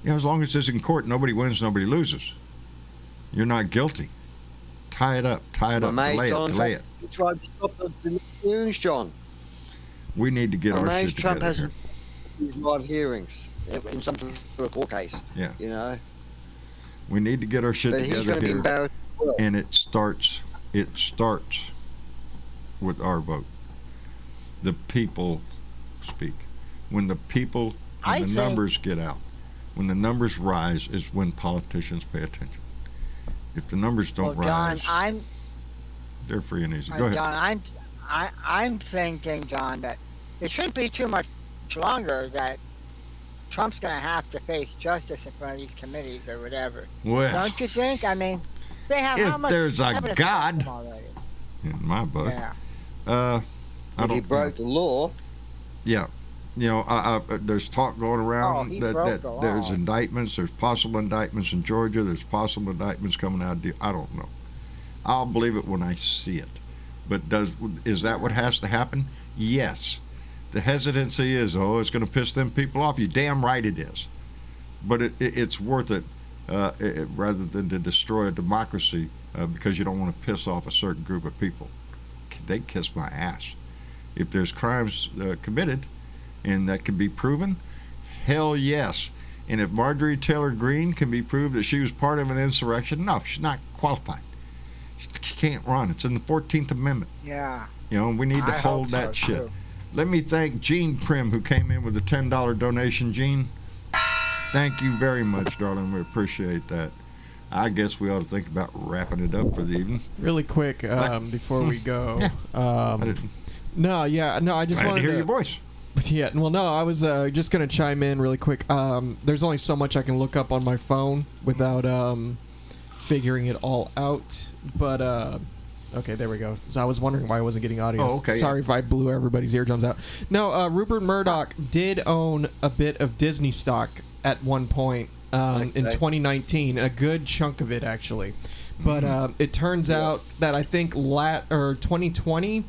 You know, as long as it's in court, nobody wins, nobody loses. You're not guilty. Tie it up, delay it.
You tried to stop the hearings, John.
We need to get our shit
Trump
together
hasn't these live hearings in some sort of court case.
Yeah.
You know.
We need to get our shit
But he's
together
going to be
here.
embarrassed.
And it starts with our vote. The people speak. When the people, when the numbers get out, when the numbers rise, is when politicians pay attention. If the numbers don't rise,
John,
they're free and easy. Go ahead.
John, I'm thinking, John, that it shouldn't be too much longer that Trump's going to have to face justice in front of these committees or whatever.
Well,
don't you think? I mean, they have
if
how much
there's a
evidence
God,
already?
in my book,
Yeah.
If he broke the law.
Yeah. You know, there's talk going around that there's indictments, there's possible indictments in Georgia, there's possible indictments coming out of I don't know. I'll believe it when I see it. But is that what has to happen? Yes. The hesitancy is, it's going to piss them people off. You damn right it is. But it's worth it, rather than to destroy a democracy because you don't want to piss off a certain group of people. They kiss my ass. If there's crimes committed, and that can be proven, hell yes. And if Marjorie Taylor Greene can be proved that she was part of an insurrection, no, she's not qualified. She can't run. It's in the 14th Amendment.
Yeah.
You know, we need to hold that shit. Too. Let me thank Gene Prim, who came in with a $10 donation. Gene, thank you very much, darling. We appreciate that. I guess we ought to think about wrapping it up for the evening.
Really quick, before we go. I just wanted
to hear your voice.
Yeah, well, no, I was just going to chime in really quick. There's only so much I can look up on my phone without figuring it all out. But, okay, there we go. So I was wondering why I wasn't getting audio.
Oh, okay.
Sorry if I blew everybody's eardrums out. No, Rupert Murdoch did own a bit of Disney stock at one point in 2019, a good chunk of it, actually. But it turns out that I think 2020...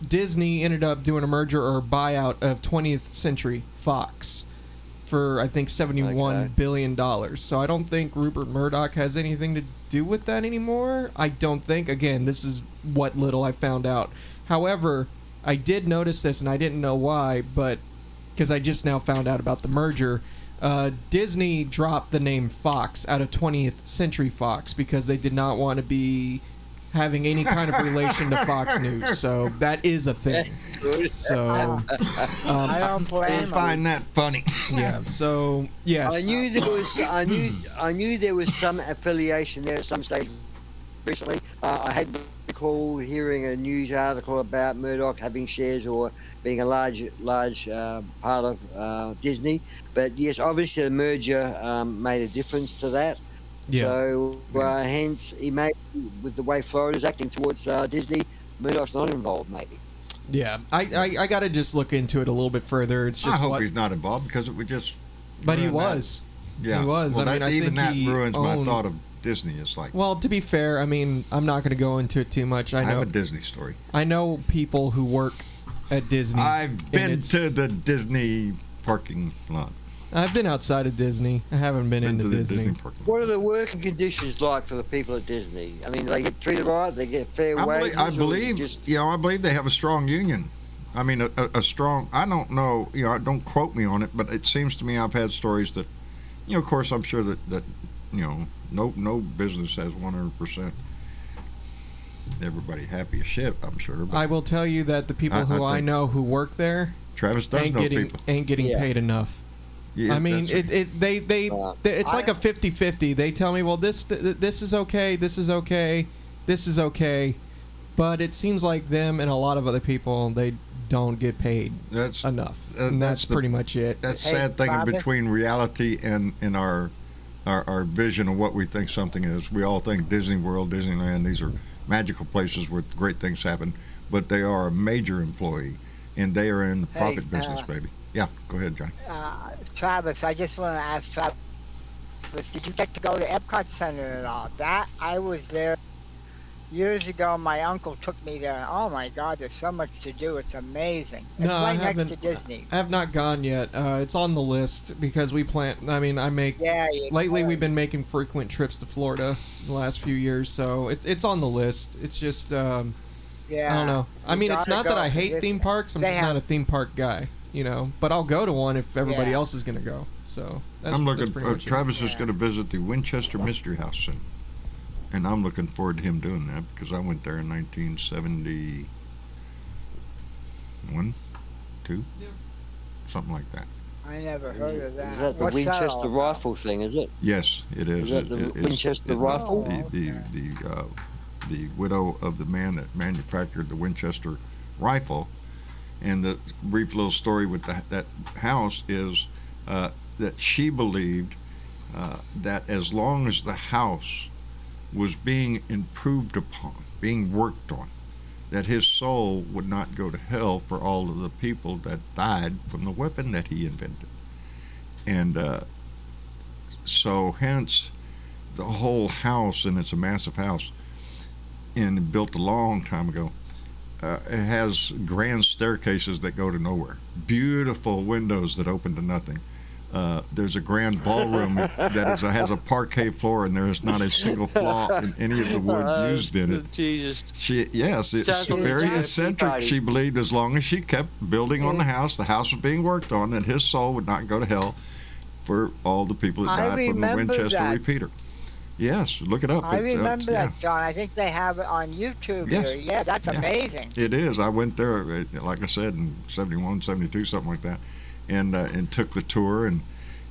Disney ended up doing a merger or buyout of 20th Century Fox for, I think, $71 billion. So I don't think Rupert Murdoch has anything to do with that anymore. I don't think. Again, this is what little I found out. However, I did notice this, and I didn't know why, but because I just now found out about the merger, Disney dropped the name Fox out of 20th Century Fox because they did not want to be having any kind of relation to Fox News. So that is a thing. So
I don't blame
I
them.
find that funny.
yeah. So yes.
I knew there was. I knew there was some affiliation there at some stage recently. I had recall hearing a news article about Murdoch having shares or being a large part of Disney. But yes, obviously the merger made a difference to that.
Yeah.
So hence he may, with the way Florida's acting towards Disney, Murdoch's not involved maybe.
Yeah. I got to just look into it a little bit further. It's just
I hope he's not involved because it would just.
But he
ruin that.
was.
Yeah,
He was.
Well,
I mean, I
even
think
that
he
ruins my
owned-
thought of Disney. It's like
Well, to be fair, I mean, I'm not going to go into it too much.
I
I
have
know
a Disney story.
I know people who work at Disney.
I've
and
been
it's-
to the Disney parking lot.
I've been outside of Disney. I haven't been into
to the
Disney.
parking
What
lot.
are the working conditions like for the people at Disney? I mean, they get treated right. They get fair wages.
I
or
believe,
just
I believe they have a strong union. I mean, a strong. I don't know. Don't quote me on it, but it seems to me I've had stories that, of course, I'm sure that no business has 100% everybody happy as shit. I'm sure. But
I will tell you that the people
I
who I
think
know who work there
Travis does know people.
ain't getting
Yeah.
paid enough.
Yeah,
I mean,
that's-
it's like a 50-50. They tell me, well, this is okay, this is okay, this is okay, but it seems like them and a lot of other people, they don't get paid
that's
enough,
that's
and that's
the-
pretty much it.
That's
Hey,
sad thing
Bobby?
between reality and our vision of what we think something is. We all think Disney World, Disneyland, these are magical places where great things happen, but they are a major employee, and they are in the profit business, baby. Yeah, go ahead, Johnny.
Travis, I just want to ask Travis, did you get to go to Epcot Center at all? That I was there years ago. My uncle took me there. Oh my God, there's so much to do. It's amazing. It's
No, I
right next
haven't.
to Disney.
I have not gone yet. It's on the list because we plan. I mean, I make.
Yeah. you
Lately,
could.
we've been making frequent trips to Florida the last few years, so it's on the list. It's just
Yeah.
I don't know. I
You
mean, it's
gotta
not that
go.
I hate
It's-
theme parks. I'm
they
just
have-
not a theme park guy, But I'll go to one if everybody
Yeah.
else is going to go. So that's,
I'm
that's
looking.
pretty much it.
Travis is
Yeah.
going to visit the Winchester Mystery House soon, and I'm looking forward to him doing that because I went there in 1971, 2, something like that.
I never heard of that.
is that the
What's that all
Winchester
about?
rifle thing? Is it?
Yes, it is.
Is that the Winchester rifle?
The widow of the man that manufactured the Winchester rifle, and the brief little story with that house is that she believed that as long as the house was being improved upon, being worked on, that his soul would not go to hell for all of the people that died from the weapon that he invented. And so hence the whole house, and it's a massive house, and built a long time ago, it has grand staircases that go to nowhere, beautiful windows that open to nothing. There's a grand ballroom that has a parquet floor, and there is not a single flaw in any of the wood used in it.
Jesus.
Yes, it's
Sounds like a
very
giant
eccentric.
party.
She believed as long as she kept building on the house was being worked on, and his soul would not go to hell for all the people that
I
died from the
remember
Winchester
that.
repeater. Yes, look it up.
I
It's,
remember
yeah.
that, John. I think they have it on YouTube
Yes.
here. Yeah, that's
Yeah.
amazing.
It is. I went there, like I said, in 71, 72, something like that, and took the tour, and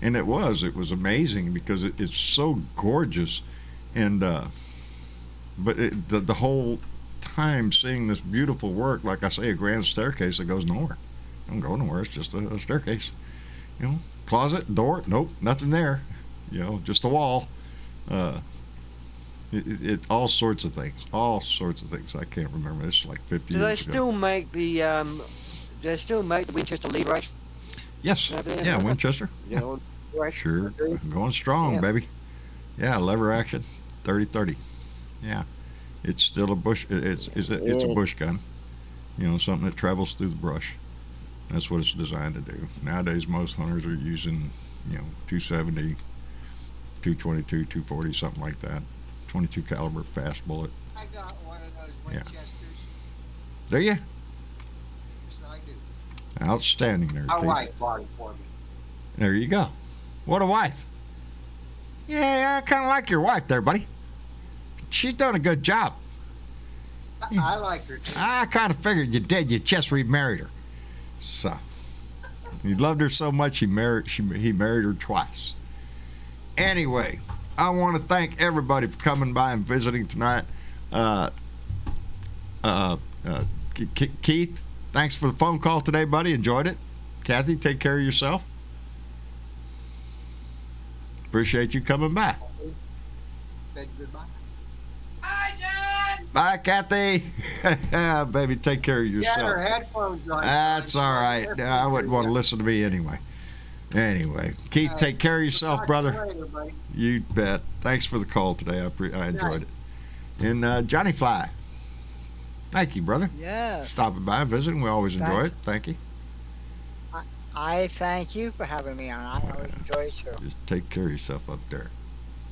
it was amazing because it's so gorgeous, and but the whole time seeing this beautiful work, like I say, a grand staircase that goes nowhere. It don't go nowhere. It's just a staircase. Closet, door, nope, nothing there. Just a wall. All sorts of things. All sorts of things. I can't remember. This is like 50
Do they
years ago.
still make the Winchester lever action?
Yes.
Have they?
Yeah, Winchester.
You know, right?
Sure. Going strong,
Yeah.
baby. Yeah, lever action, 30-30. Yeah. It's still a bush. It's a bush gun. Something that travels through the brush. That's what it's designed to do. Nowadays, most hunters are using, 270, 222, 240, something like that. 22 caliber fast bullet.
I got one of those
Yeah.
Winchesters.
There you. Outstanding there,
My
Keith.
wife bought it for me.
There you go. What a wife. Yeah, I kind of like your wife there, buddy. She's done a good job.
I like her too.
I kind of figured you did. You just remarried her. So, he loved her so much he married her twice. Anyway, I want to thank everybody for coming by and visiting tonight. Keith, thanks for the phone call today, buddy. Enjoyed it. Kathy, take care of yourself. Appreciate you coming by.
Said goodbye.
Hi, John.
Bye, Kathy. Baby, take care of
She
yourself.
had her headphones on.
That's all right. I wouldn't want to listen to me anyway. Anyway, Keith, take care of yourself, brother.
Later, buddy.
You bet. Thanks for the call today. I enjoyed it. And Johnny Fly, thank you, brother.
Yes.
Stopping by and visiting. We always enjoy it. Thank you.
I thank you for having me on. I always enjoy it too.
Just take care of yourself up there.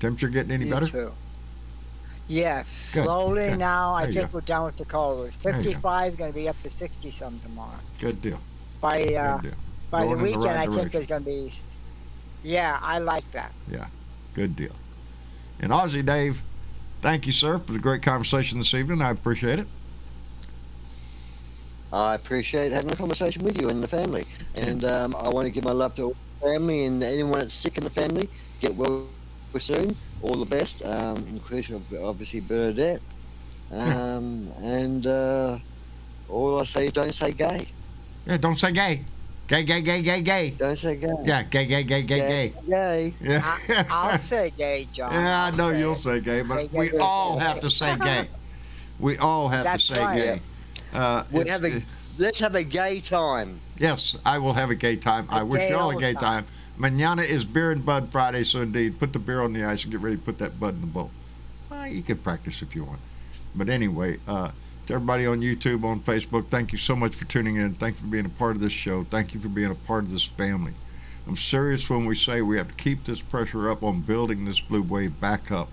Temperature getting any
You
better?
too. Yes.
Good,
Slowly
good.
now. I
There you
think we're done with the cold.
There you go.
55 is going to be up to 60 something tomorrow.
Good deal.
By
Good deal.
by the
Going in the
weekend,
right
I think
direction.
there's going to be. Yeah, I like that.
Good deal. And Aussie Dave, thank you, sir, for the great conversation this evening. I appreciate it.
I appreciate having a conversation with you and the family. And I want to give my love to all the family and anyone that's sick in the family. Get well soon. All the best, including obviously Bernadette. And all I say is don't say gay.
Yeah, don't say gay. Gay, gay, gay, gay, gay.
Don't say gay.
Yeah, gay, gay, gay, gay, gay.
Gay.
Yeah.
I'll say gay, John.
Yeah, I
I'll
know
say
you'll
it.
say gay, but
Gay,
we
gay,
all
gay.
have to say gay. We all have
That's
to say
right.
gay.
Let's have a gay time.
Yes, I will have a gay time. I wish
gay
you all a
old
gay
time.
time. Manana is Beer and Bud Friday, so indeed, put the beer on the ice and get ready to put that bud in the bowl. You can practice if you want. But anyway, to everybody on YouTube, on Facebook, thank you so much for tuning in. Thank you for being a part of this show. Thank you for being a part of this family. I'm serious when we say we have to keep this pressure up on building this blue wave back up.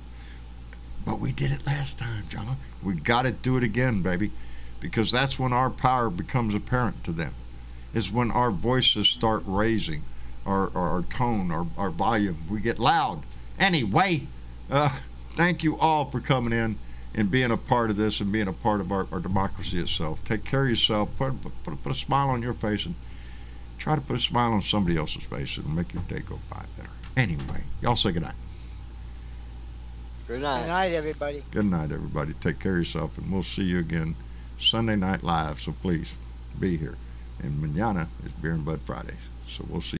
But we did it last time, John. We got to do it again, baby, because that's when our power becomes apparent to them. Is when our voices start raising, our tone, our volume. We get loud. Anyway, thank you all for coming in and being a part of this and being a part of our democracy itself. Take care of yourself. Put a smile on your face and try to put a smile on somebody else's face. It'll make your day go by better. Anyway, y'all say goodnight.
Good night.
Good night, everybody.
Good night, everybody. Take care of yourself, and we'll see you again Sunday night live. So please be here. And mañana is Beer and Bud Fridays. So we'll see.